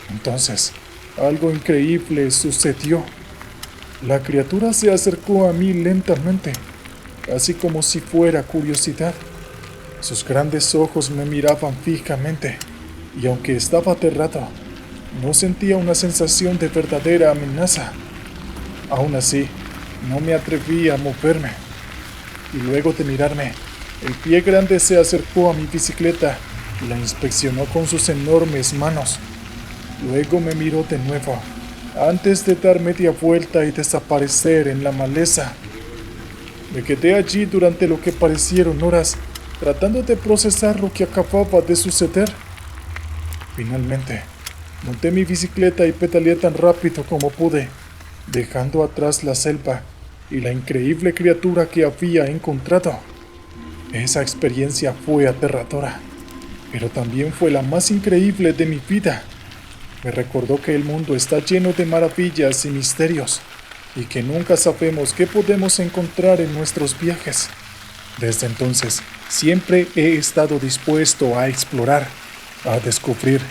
Entonces, algo increíble sucedió. La criatura se acercó a mí lentamente, casi como si fuera curiosidad. Sus grandes ojos me miraban fijamente, y aunque estaba aterrado, no sentía una sensación de verdadera amenaza. Aún así, no me atreví a moverme. Y luego de mirarme, el pie grande se acercó a mi bicicleta y la inspeccionó con sus enormes manos. Luego me miró de nuevo, antes de dar media vuelta y desaparecer en la maleza. Me quedé allí durante lo que parecieron horas, tratando de procesar lo que acababa de suceder. Finalmente, monté mi bicicleta y pedaleé tan rápido como pude, dejando atrás la selva y la increíble criatura que había encontrado. Esa experiencia fue aterradora, pero también fue la más increíble de mi vida. Me recordó que el mundo está lleno de maravillas y misterios, y que nunca sabemos qué podemos encontrar en nuestros viajes. Desde entonces, siempre he estado dispuesto a explorar, a descubrir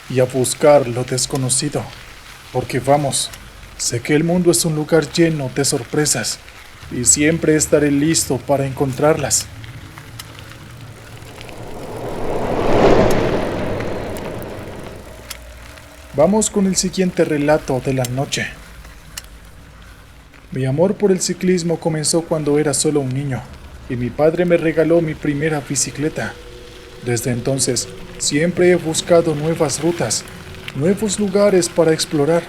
y a buscar lo desconocido. Porque vamos, sé que el mundo es un lugar lleno de sorpresas, y siempre estaré listo para encontrarlas. Vamos con el siguiente relato de la noche. Mi amor por el ciclismo comenzó cuando era solo un niño, y mi padre me regaló mi primera bicicleta. Desde entonces, siempre he buscado nuevas rutas, nuevos lugares para explorar.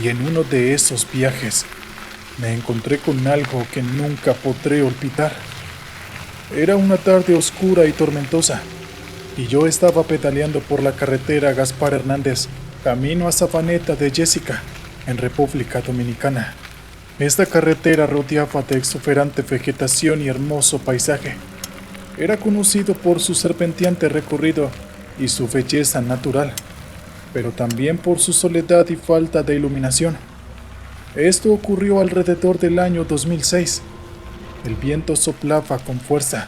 Y en uno de esos viajes, me encontré con algo que nunca podré olvidar. Era una tarde oscura y tormentosa, y yo estaba pedaleando por la carretera Gaspar Hernández, camino a Sabaneta de Jessica, en República Dominicana. Esta carretera rodeaba de exuberante vegetación y hermoso paisaje. Era conocido por su serpenteante recorrido y su belleza natural, pero también por su soledad y falta de iluminación. Esto ocurrió alrededor del año 2006. El viento soplaba con fuerza,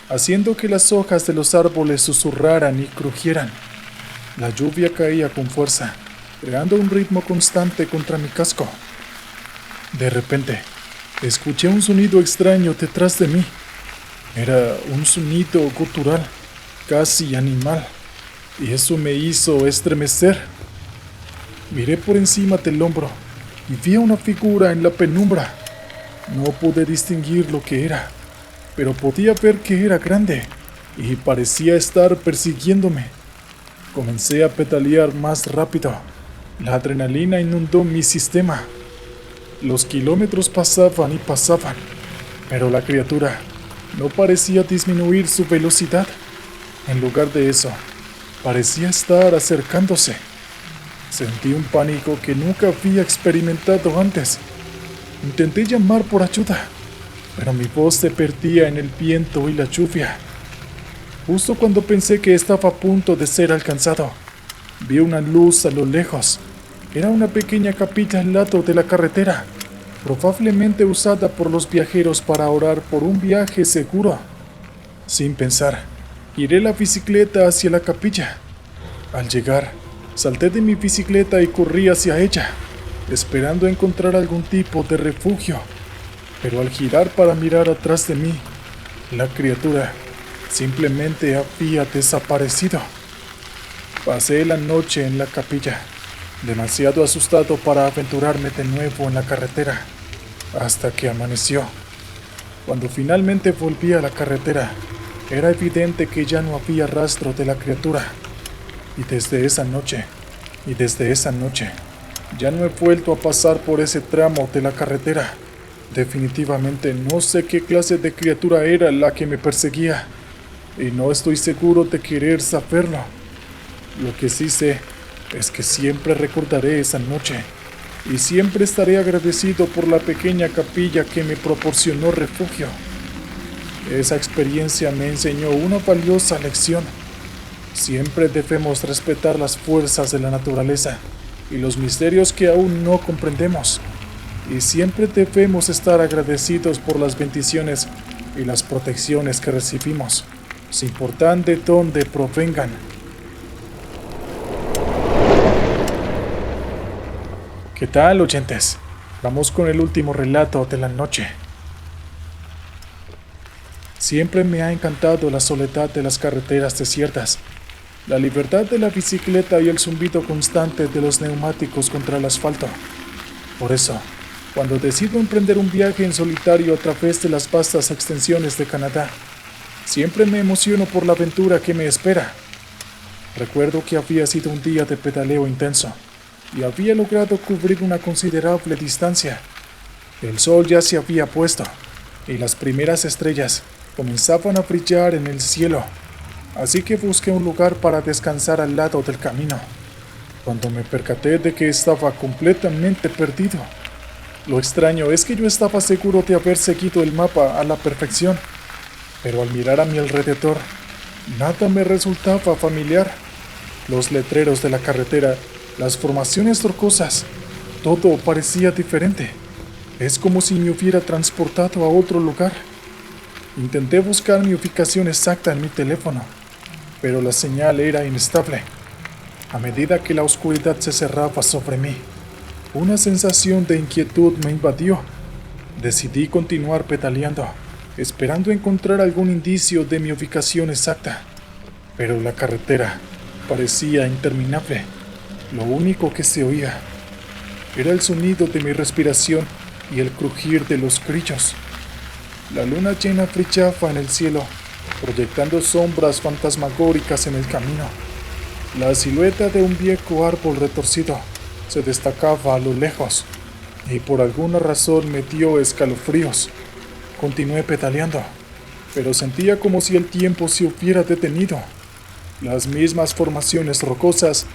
haciendo que las hojas de los árboles susurraran y crujieran. La lluvia caía con fuerza, creando un ritmo constante contra mi casco. De repente, escuché un sonido extraño detrás de mí. Era un sonido gutural, casi animal, y eso me hizo estremecer. Miré por encima del hombro y vi a una figura en la penumbra. No pude distinguir lo que era, pero podía ver que era grande y parecía estar persiguiéndome. Comencé a pedalear más rápido. La adrenalina inundó mi sistema. Los kilómetros pasaban y pasaban, pero la criatura no parecía disminuir su velocidad. En lugar de eso, parecía estar acercándose. Sentí un pánico que nunca había experimentado antes. Intenté llamar por ayuda, pero mi voz se perdía en el viento y la lluvia. Justo cuando pensé que estaba a punto de ser alcanzado, vi una luz a lo lejos. Era una pequeña capilla al lado de la carretera, probablemente usada por los viajeros para orar por un viaje seguro. Sin pensar, giré la bicicleta hacia la capilla. Al llegar, salté de mi bicicleta y corrí hacia ella, esperando encontrar algún tipo de refugio. Pero al girar para mirar atrás de mí, la criatura simplemente había desaparecido. Pasé la noche en la capilla, demasiado asustado para aventurarme de nuevo en la carretera, hasta que amaneció. Cuando finalmente volví a la carretera, era evidente que ya no había rastro de la criatura. Y desde esa noche, ya no he vuelto a pasar por ese tramo de la carretera. Definitivamente no sé qué clase de criatura era la que me perseguía, y no estoy seguro de querer saberlo. Lo que sí sé es que siempre recordaré esa noche, y siempre estaré agradecido por la pequeña capilla que me proporcionó refugio. Esa experiencia me enseñó una valiosa lección. Siempre debemos respetar las fuerzas de la naturaleza y los misterios que aún no comprendemos. Y siempre debemos estar agradecidos por las bendiciones y las protecciones que recibimos, sin importar de dónde provengan. ¿Qué tal, oyentes? Vamos con el último relato de la noche. Siempre me ha encantado la soledad de las carreteras desiertas, la libertad de la bicicleta y el zumbido constante de los neumáticos contra el asfalto. Por eso, cuando decido emprender un viaje en solitario a través de las vastas extensiones de Canadá, siempre me emociono por la aventura que me espera. Recuerdo que había sido un día de pedaleo intenso y había logrado cubrir una considerable distancia. El sol ya se había puesto y las primeras estrellas comenzaban a brillar en el cielo, así que busqué un lugar para descansar al lado del camino, cuando me percaté de que estaba completamente perdido. Lo extraño es que yo estaba seguro de haber seguido el mapa a la perfección, pero al mirar a mi alrededor, nada me resultaba familiar. Los letreros de la carretera, las formaciones rocosas, todo parecía diferente. Es como si me hubiera transportado a otro lugar. Intenté buscar mi ubicación exacta en mi teléfono, pero la señal era inestable. A medida que la oscuridad se cerraba sobre mí, una sensación de inquietud me invadió. Decidí continuar pedaleando, esperando encontrar algún indicio de mi ubicación exacta, pero la carretera parecía interminable. Lo único que se oía era el sonido de mi respiración y el crujir de los grillos. La luna llena brillaba en el cielo, proyectando sombras fantasmagóricas en el camino. La silueta de un viejo árbol retorcido se destacaba a lo lejos, y por alguna razón me dio escalofríos. Continué pedaleando, pero sentía como si el tiempo se hubiera detenido. Las mismas formaciones rocosas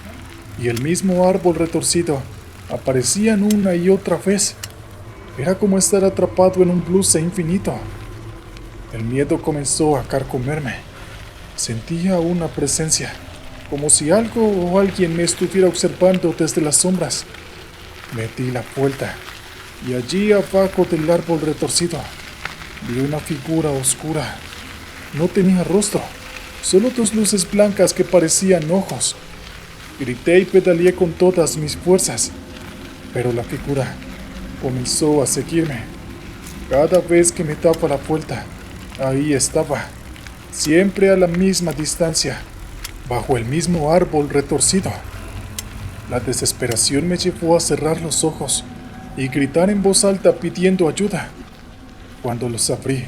y el mismo árbol retorcido aparecían una y otra vez. Era como estar atrapado en un blues infinito. El miedo comenzó a carcomerme. Sentía una presencia, como si algo o alguien me estuviera observando desde las sombras. Me di la vuelta, y allí abajo del árbol retorcido, vi una figura oscura. No tenía rostro, solo dos luces blancas que parecían ojos. Grité y pedaleé con todas mis fuerzas, pero la figura comenzó a seguirme. Cada vez que me daba la vuelta, ahí estaba, siempre a la misma distancia, bajo el mismo árbol retorcido. La desesperación me llevó a cerrar los ojos y gritar en voz alta pidiendo ayuda. Cuando los abrí,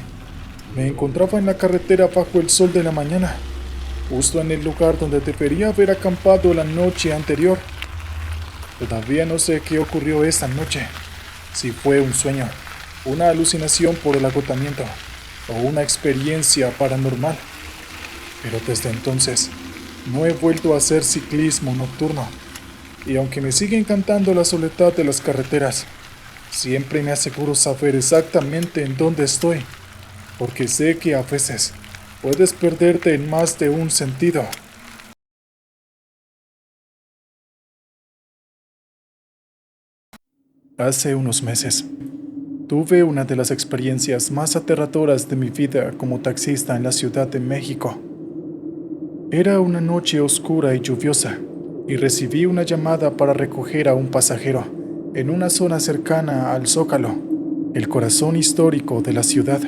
me encontraba en la carretera bajo el sol de la mañana, justo en el lugar donde debería haber acampado la noche anterior. Todavía no sé qué ocurrió esa noche, si fue un sueño, una alucinación por el agotamiento o una experiencia paranormal. Pero desde entonces No he vuelto a hacer ciclismo nocturno, y aunque me sigue encantando la soledad de las carreteras, siempre me aseguro saber exactamente en dónde estoy, porque sé que a veces puedes perderte en más de un sentido. Hace unos meses, tuve una de las experiencias más aterradoras de mi vida como taxista en la Ciudad de México. Era una noche oscura y lluviosa, y recibí una llamada para recoger a un pasajero en una zona cercana al Zócalo, el corazón histórico de la ciudad.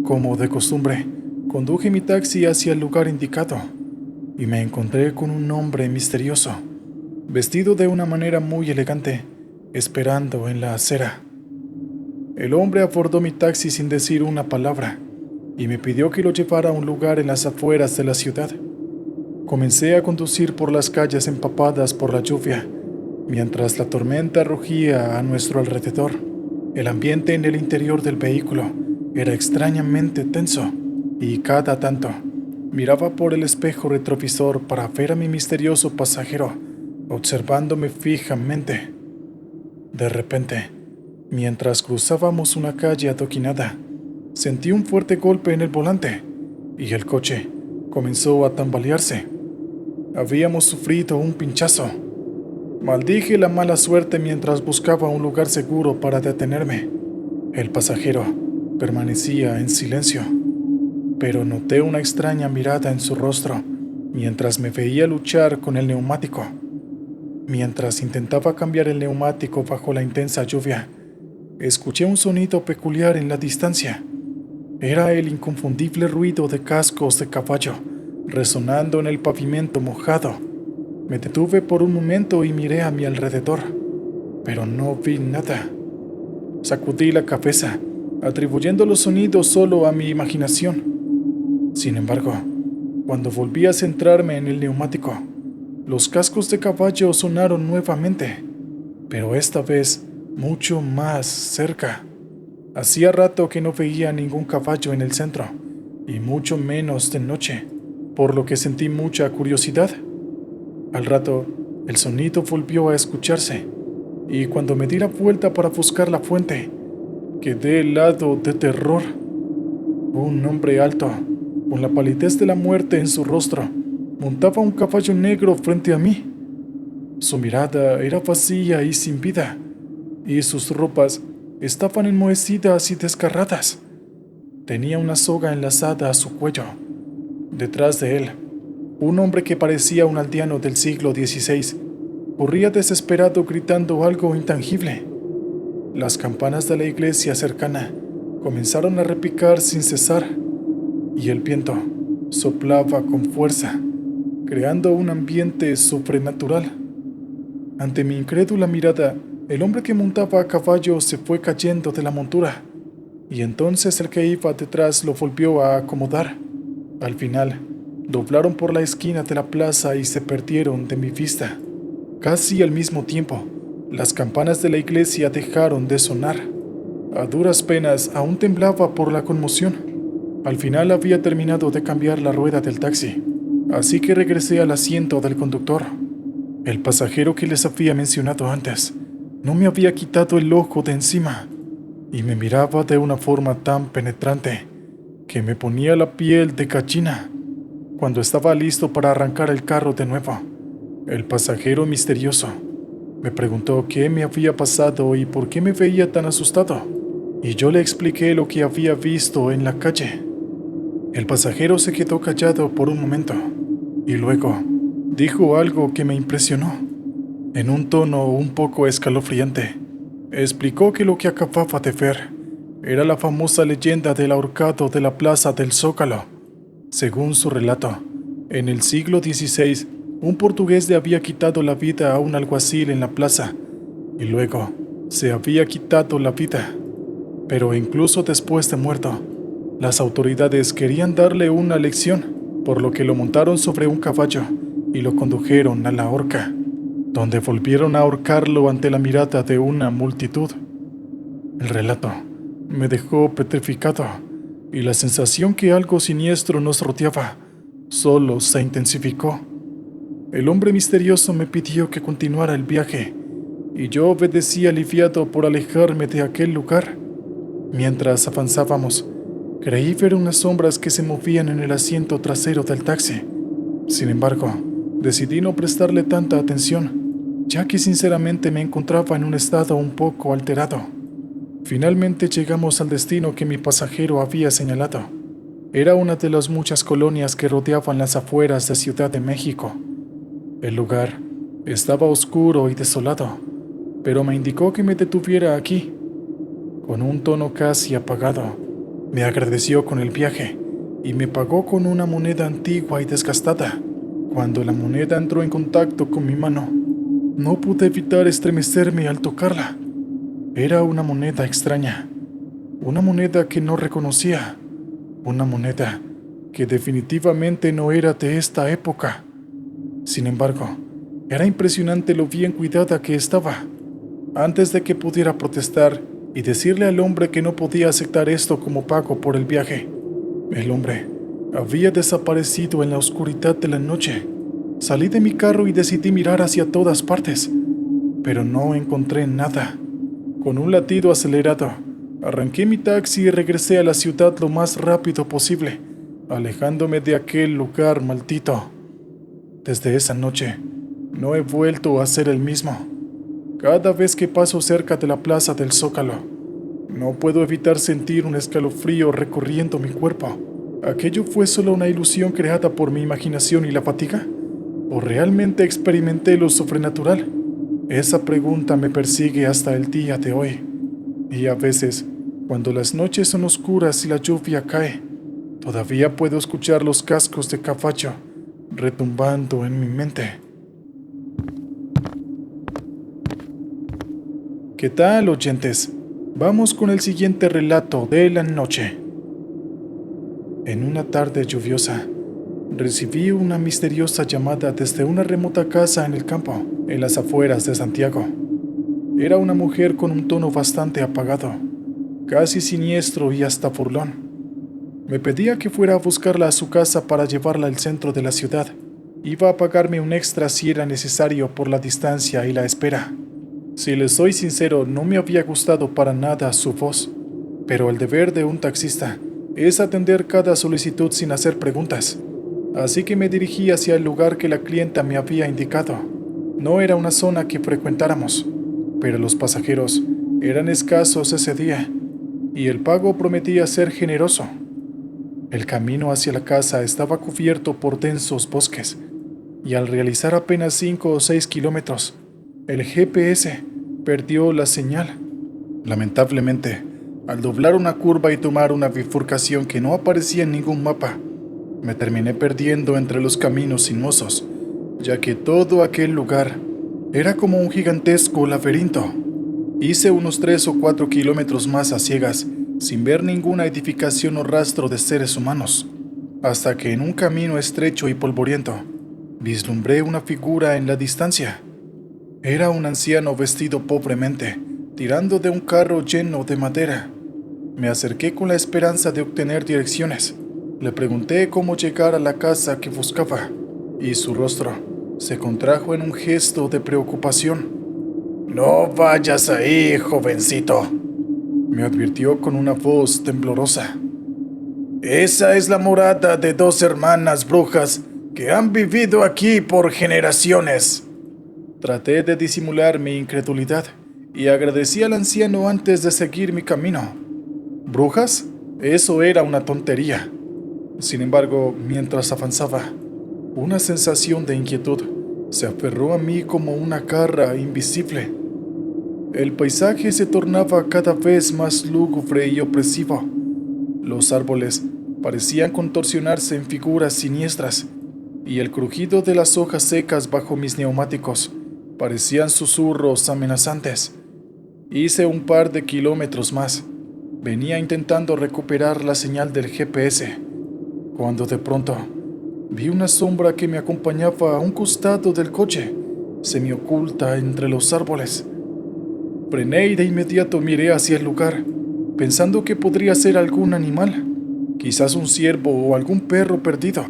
Como de costumbre, conduje mi taxi hacia el lugar indicado y me encontré con un hombre misterioso, vestido de una manera muy elegante, esperando en la acera. El hombre abordó mi taxi sin decir una palabra y me pidió que lo llevara a un lugar en las afueras de la ciudad. Comencé a conducir por las calles empapadas por la lluvia, mientras la tormenta rugía a nuestro alrededor. El ambiente en el interior del vehículo era extrañamente tenso, y cada tanto miraba por el espejo retrovisor para ver a mi misterioso pasajero observándome fijamente. De repente, mientras cruzábamos una calle adoquinada, sentí un fuerte golpe en el volante y el coche comenzó a tambalearse. Habíamos sufrido un pinchazo. Maldije la mala suerte mientras buscaba un lugar seguro para detenerme. El pasajero permanecía en silencio, pero noté una extraña mirada en su rostro mientras me veía luchar con el neumático. Mientras intentaba cambiar el neumático bajo la intensa lluvia, escuché un sonido peculiar en la distancia. Era el inconfundible ruido de cascos de caballo resonando en el pavimento mojado. Me detuve por un momento y miré a mi alrededor, pero no vi nada. Sacudí la cabeza, atribuyendo los sonidos solo a mi imaginación. Sin embargo, cuando volví a centrarme en el neumático, los cascos de caballo sonaron nuevamente, pero esta vez mucho más cerca. Hacía rato que no veía ningún caballo en el centro, y mucho menos de noche, por lo que sentí mucha curiosidad. Al rato, el sonido volvió a escucharse, y cuando me di la vuelta para buscar la fuente, quedé helado de terror. Un hombre alto, con la palidez de la muerte en su rostro, montaba un caballo negro frente a mí. Su mirada era vacía y sin vida, y sus ropas estaban enmohecidas y desgarradas. Tenía una soga enlazada a su cuello. Detrás de él, un hombre que parecía un aldeano del siglo XVI corría desesperado gritando algo intangible. Las campanas de la iglesia cercana comenzaron a repicar sin cesar, y el viento soplaba con fuerza, creando un ambiente sobrenatural. Ante mi incrédula mirada, el hombre que montaba a caballo se fue cayendo de la montura, y entonces el que iba detrás lo volvió a acomodar. Al final, doblaron por la esquina de la plaza y se perdieron de mi vista. Casi al mismo tiempo, las campanas de la iglesia dejaron de sonar. A duras penas aún temblaba por la conmoción. Al final había terminado de cambiar la rueda del taxi, así que regresé al asiento del conductor. El pasajero que les había mencionado antes no me había quitado el ojo de encima y me miraba de una forma tan penetrante que me ponía la piel de gallina. Cuando estaba listo para arrancar el carro de nuevo, el pasajero misterioso me preguntó qué me había pasado y por qué me veía tan asustado, y yo le expliqué lo que había visto en la calle. El pasajero se quedó callado por un momento y luego dijo algo que me impresionó. En un tono un poco escalofriante, explicó que lo que acababa de ver era la famosa leyenda del ahorcado de la Plaza del Zócalo. Según su relato, en el siglo XVI, un portugués le había quitado la vida a un alguacil en la plaza y luego se había quitado la vida. Pero incluso después de muerto, las autoridades querían darle una lección, por lo que lo montaron sobre un caballo y lo condujeron a la horca, donde volvieron a ahorcarlo ante la mirada de una multitud. El relato me dejó petrificado, y la sensación que algo siniestro nos rodeaba solo se intensificó. El hombre misterioso me pidió que continuara el viaje, y yo obedecí aliviado por alejarme de aquel lugar. Mientras avanzábamos, creí ver unas sombras que se movían en el asiento trasero del taxi. Sin embargo, decidí no prestarle tanta atención, ya que sinceramente me encontraba en un estado un poco alterado. Finalmente llegamos al destino que mi pasajero había señalado. Era una de las muchas colonias que rodeaban las afueras de Ciudad de México. El lugar estaba oscuro y desolado, pero me indicó que me detuviera aquí. Con un tono casi apagado, me agradeció con el viaje y me pagó con una moneda antigua y desgastada. Cuando la moneda entró en contacto con mi mano, no pude evitar estremecerme al tocarla. Era una moneda extraña, una moneda que no reconocía, una moneda que definitivamente no era de esta época. Sin embargo, era impresionante lo bien cuidada que estaba. Antes de que pudiera protestar y decirle al hombre que no podía aceptar esto como pago por el viaje, el hombre había desaparecido en la oscuridad de la noche. Salí de mi carro y decidí mirar hacia todas partes, pero no encontré nada. Con un latido acelerado, arranqué mi taxi y regresé a la ciudad lo más rápido posible, alejándome de aquel lugar maldito. Desde esa noche, no he vuelto a ser el mismo. Cada vez que paso cerca de la Plaza del Zócalo, no puedo evitar sentir un escalofrío recorriendo mi cuerpo. ¿Aquello fue solo una ilusión creada por mi imaginación y la fatiga? ¿O realmente experimenté lo sobrenatural? Esa pregunta me persigue hasta el día de hoy. Y a veces, cuando las noches son oscuras y la lluvia cae, todavía puedo escuchar los cascos de caballo retumbando en mi mente. ¿Qué tal, oyentes? Vamos con el siguiente relato de la noche. En una tarde lluviosa, recibí una misteriosa llamada desde una remota casa en el campo, en las afueras de Santiago. Era una mujer con un tono bastante apagado, casi siniestro y hasta burlón. Me pedía que fuera a buscarla a su casa para llevarla al centro de la ciudad. Iba a pagarme un extra si era necesario por la distancia y la espera. Si les soy sincero, no me había gustado para nada su voz, pero el deber de un taxista es atender cada solicitud sin hacer preguntas. Así que me dirigí hacia el lugar que la clienta me había indicado. No era una zona que frecuentáramos, pero los pasajeros eran escasos ese día, y el pago prometía ser generoso. El camino hacia la casa estaba cubierto por densos bosques, y al realizar apenas 5 o 6 kilómetros, el GPS perdió la señal. Lamentablemente, al doblar una curva y tomar una bifurcación que no aparecía en ningún mapa, me terminé perdiendo entre los caminos sinuosos, ya que todo aquel lugar era como un gigantesco laberinto. Hice unos 3 o 4 kilómetros más a ciegas, sin ver ninguna edificación o rastro de seres humanos, hasta que en un camino estrecho y polvoriento, vislumbré una figura en la distancia. Era un anciano vestido pobremente, tirando de un carro lleno de madera. Me acerqué con la esperanza de obtener direcciones. Le pregunté cómo llegar a la casa que buscaba, y su rostro se contrajo en un gesto de preocupación. «No vayas ahí, jovencito», me advirtió con una voz temblorosa. «Esa es la morada de 2 hermanas brujas que han vivido aquí por generaciones». Traté de disimular mi incredulidad y agradecí al anciano antes de seguir mi camino. ¿Brujas? Eso era una tontería. Sin embargo, mientras avanzaba, una sensación de inquietud se aferró a mí como una garra invisible. El paisaje se tornaba cada vez más lúgubre y opresivo. Los árboles parecían contorsionarse en figuras siniestras, y el crujido de las hojas secas bajo mis neumáticos parecían susurros amenazantes. Hice un par de kilómetros más. Venía intentando recuperar la señal del GPS, cuando de pronto vi una sombra que me acompañaba a un costado del coche, semioculta entre los árboles. Frené y de inmediato miré hacia el lugar, pensando que podría ser algún animal, quizás un ciervo o algún perro perdido.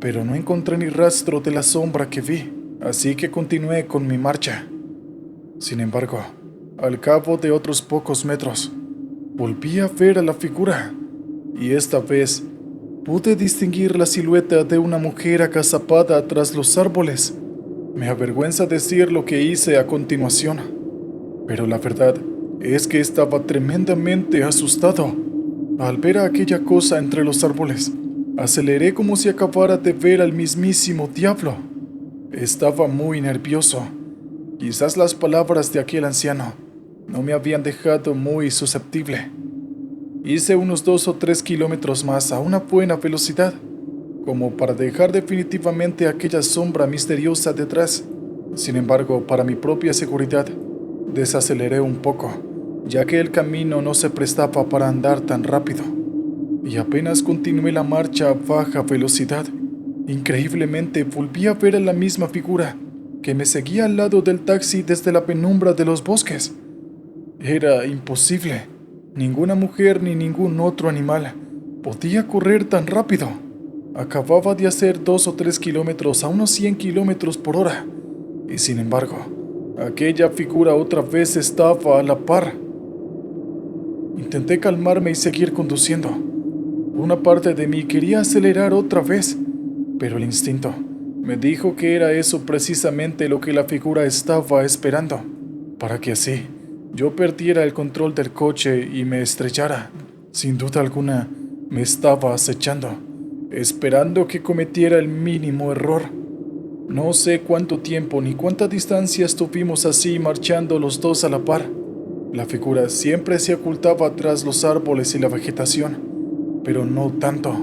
pero no encontré ni rastro de la sombra que vi, así que continué con mi marcha. Sin embargo, al cabo de otros pocos metros, volví a ver a la figura, y esta vez pude distinguir la silueta de una mujer agazapada tras los árboles. Me avergüenza decir lo que hice a continuación, pero la verdad es que estaba tremendamente asustado. Al ver a aquella cosa entre los árboles, aceleré como si acabara de ver al mismísimo diablo. Estaba muy nervioso. Quizás las palabras de aquel anciano no me habían dejado muy susceptible. Hice unos 2 o 3 kilómetros más a una buena velocidad, como para dejar definitivamente aquella sombra misteriosa detrás. Sin embargo, para mi propia seguridad, desaceleré un poco, ya que el camino no se prestaba para andar tan rápido, y apenas continué la marcha a baja velocidad, increíblemente volví a ver a la misma figura que me seguía al lado del taxi desde la penumbra de los bosques. Era imposible. Ninguna mujer ni ningún otro animal podía correr tan rápido. Acababa de hacer 2 o 3 kilómetros a unos 100 kilómetros por hora, y sin embargo, aquella figura otra vez estaba a la par. Intenté calmarme y seguir conduciendo. Una parte de mí quería acelerar otra vez, pero el instinto me dijo que era eso precisamente lo que la figura estaba esperando, para que así yo perdiera el control del coche y me estrellara. Sin duda alguna, me estaba acechando, esperando que cometiera el mínimo error. No sé cuánto tiempo ni cuánta distancia estuvimos así marchando los dos a la par. La figura siempre se ocultaba tras los árboles y la vegetación, pero no tanto.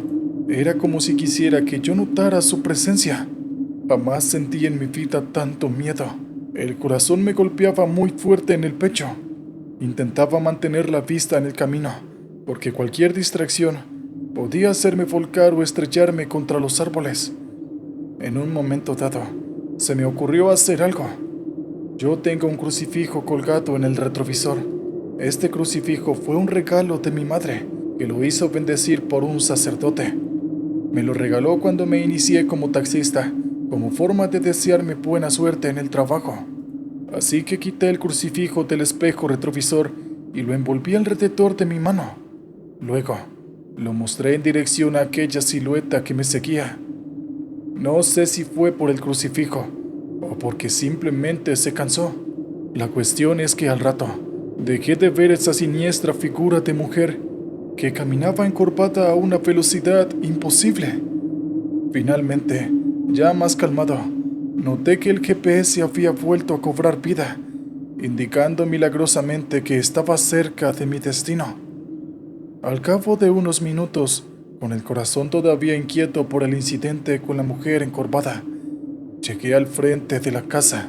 Era como si quisiera que yo notara su presencia. Jamás sentí en mi vida tanto miedo. El corazón me golpeaba muy fuerte en el pecho. Intentaba mantener la vista en el camino, porque cualquier distracción podía hacerme volcar o estrellarme contra los árboles. En un momento dado, se me ocurrió hacer algo. Yo tengo un crucifijo colgado en el retrovisor. Este crucifijo fue un regalo de mi madre, que lo hizo bendecir por un sacerdote. Me lo regaló cuando me inicié como taxista, como forma de desearme buena suerte en el trabajo. Así que quité el crucifijo del espejo retrovisor y lo envolví alrededor de mi mano. Luego, lo mostré en dirección a aquella silueta que me seguía. No sé si fue por el crucifijo o porque simplemente se cansó. La cuestión es que al rato dejé de ver esa siniestra figura de mujer que caminaba encorvada a una velocidad imposible. Finalmente, ya más calmado, noté que el GPS había vuelto a cobrar vida, indicando milagrosamente que estaba cerca de mi destino. Al cabo de unos minutos, con el corazón todavía inquieto por el incidente con la mujer encorvada, llegué al frente de la casa,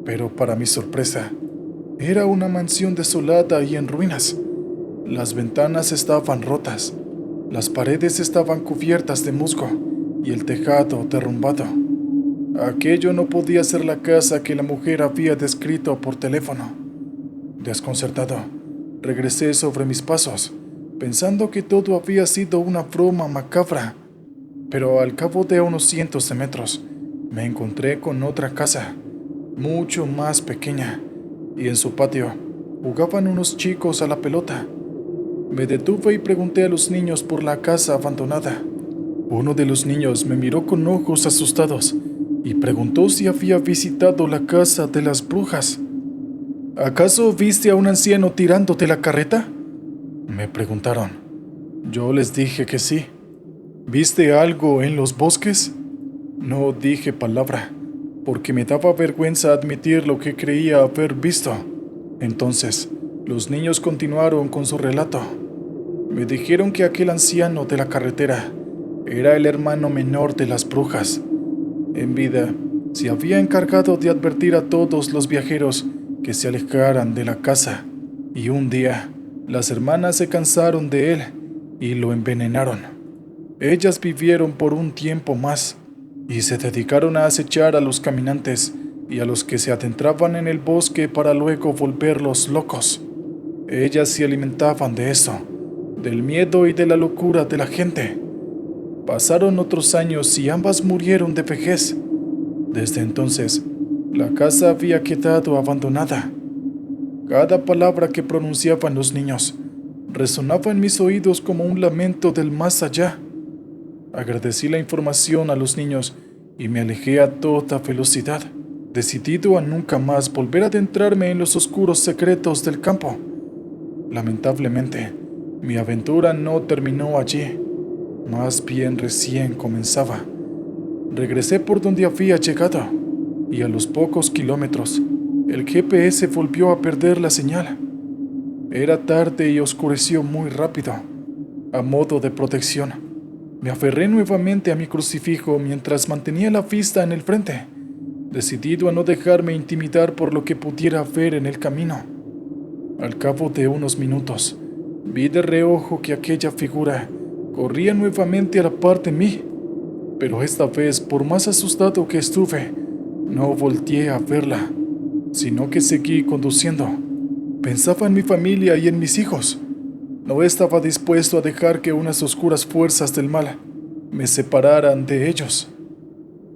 pero para mi sorpresa, era una mansión desolada y en ruinas. Las ventanas estaban rotas, las paredes estaban cubiertas de musgo y el tejado derrumbado. Aquello no podía ser la casa que la mujer había descrito por teléfono. Desconcertado, regresé sobre mis pasos, pensando que todo había sido una broma macabra. Pero al cabo de unos cientos de metros, me encontré con otra casa, mucho más pequeña, y en su patio jugaban unos chicos a la pelota. Me detuve y pregunté a los niños por la casa abandonada. Uno de los niños me miró con ojos asustados y preguntó si había visitado la casa de las brujas. ¿Acaso viste a un anciano tirándote la carreta?, me preguntaron. Yo les dije que sí. ¿Viste algo en los bosques? No dije palabra, porque me daba vergüenza admitir lo que creía haber visto. Entonces, los niños continuaron con su relato. Me dijeron que aquel anciano de la carretera era el hermano menor de las brujas. En vida, se había encargado de advertir a todos los viajeros que se alejaran de la casa, y un día las hermanas se cansaron de él y lo envenenaron. Ellas vivieron por un tiempo más y se dedicaron a acechar a los caminantes y a los que se adentraban en el bosque para luego volverlos locos. Ellas se alimentaban de eso, del miedo y de la locura de la gente. Pasaron otros años y ambas murieron de vejez. Desde entonces, la casa había quedado abandonada. Cada palabra que pronunciaban los niños resonaba en mis oídos como un lamento del más allá. Agradecí la información a los niños y me alejé a toda velocidad, decidido a nunca más volver a adentrarme en los oscuros secretos del campo. Lamentablemente, mi aventura no terminó allí, más bien recién comenzaba. Regresé por donde había llegado, y a los pocos kilómetros, el GPS volvió a perder la señal. Era tarde y oscureció muy rápido. A modo de protección, me aferré nuevamente a mi crucifijo mientras mantenía la vista en el frente, decidido a no dejarme intimidar por lo que pudiera ver en el camino. Al cabo de unos minutos, vi de reojo que aquella figura corría nuevamente a la par de mí, pero esta vez, por más asustado que estuve, no volteé a verla, sino que seguí conduciendo. Pensaba en mi familia y en mis hijos. No estaba dispuesto a dejar que unas oscuras fuerzas del mal me separaran de ellos.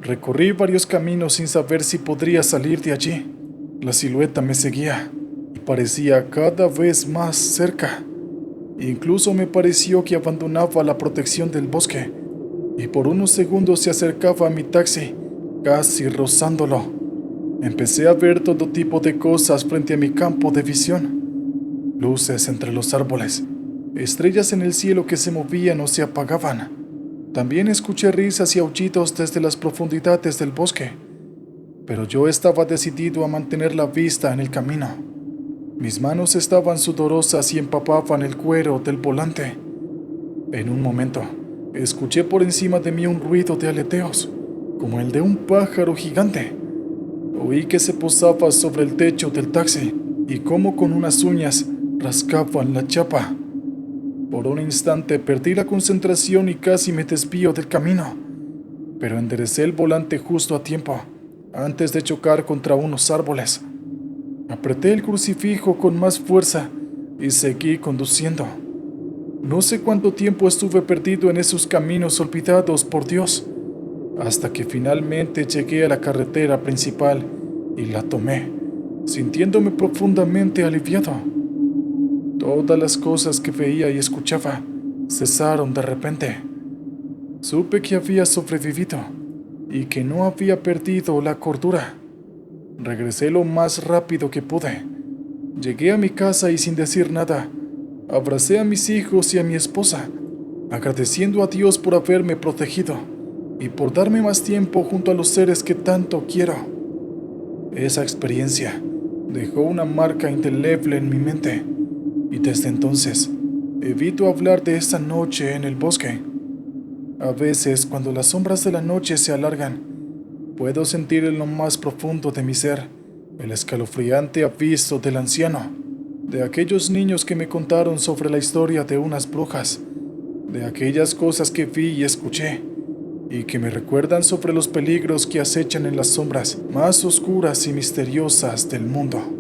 Recorrí varios caminos sin saber si podría salir de allí. La silueta me seguía y parecía cada vez más cerca. Incluso me pareció que abandonaba la protección del bosque y por unos segundos se acercaba a mi taxi, casi rozándolo. Empecé a ver todo tipo de cosas frente a mi campo de visión. Luces entre los árboles, estrellas en el cielo que se movían o se apagaban. También escuché risas y aullidos desde las profundidades del bosque, pero yo estaba decidido a mantener la vista en el camino. Mis manos estaban sudorosas y empapaban el cuero del volante. En un momento, escuché por encima de mí un ruido de aleteos, como el de un pájaro gigante. Oí que se posaba sobre el techo del taxi y cómo con unas uñas rascaban la chapa. Por un instante perdí la concentración y casi me desvío del camino, pero enderecé el volante justo a tiempo, antes de chocar contra unos árboles. Apreté el crucifijo con más fuerza y seguí conduciendo. No sé cuánto tiempo estuve perdido en esos caminos olvidados por Dios, hasta que finalmente llegué a la carretera principal y la tomé, sintiéndome profundamente aliviado. Todas las cosas que veía y escuchaba cesaron de repente. Supe que había sobrevivido y que no había perdido la cordura. Regresé lo más rápido que pude. Llegué a mi casa y sin decir nada, abracé a mis hijos y a mi esposa, agradeciendo a Dios por haberme protegido y por darme más tiempo junto a los seres que tanto quiero. Esa experiencia dejó una marca indeleble en mi mente y desde entonces evito hablar de esa noche en el bosque. A veces, cuando las sombras de la noche se alargan, puedo sentir en lo más profundo de mi ser el escalofriante aviso del anciano, de aquellos niños que me contaron sobre la historia de unas brujas, de aquellas cosas que vi y escuché, y que me recuerdan sobre los peligros que acechan en las sombras más oscuras y misteriosas del mundo.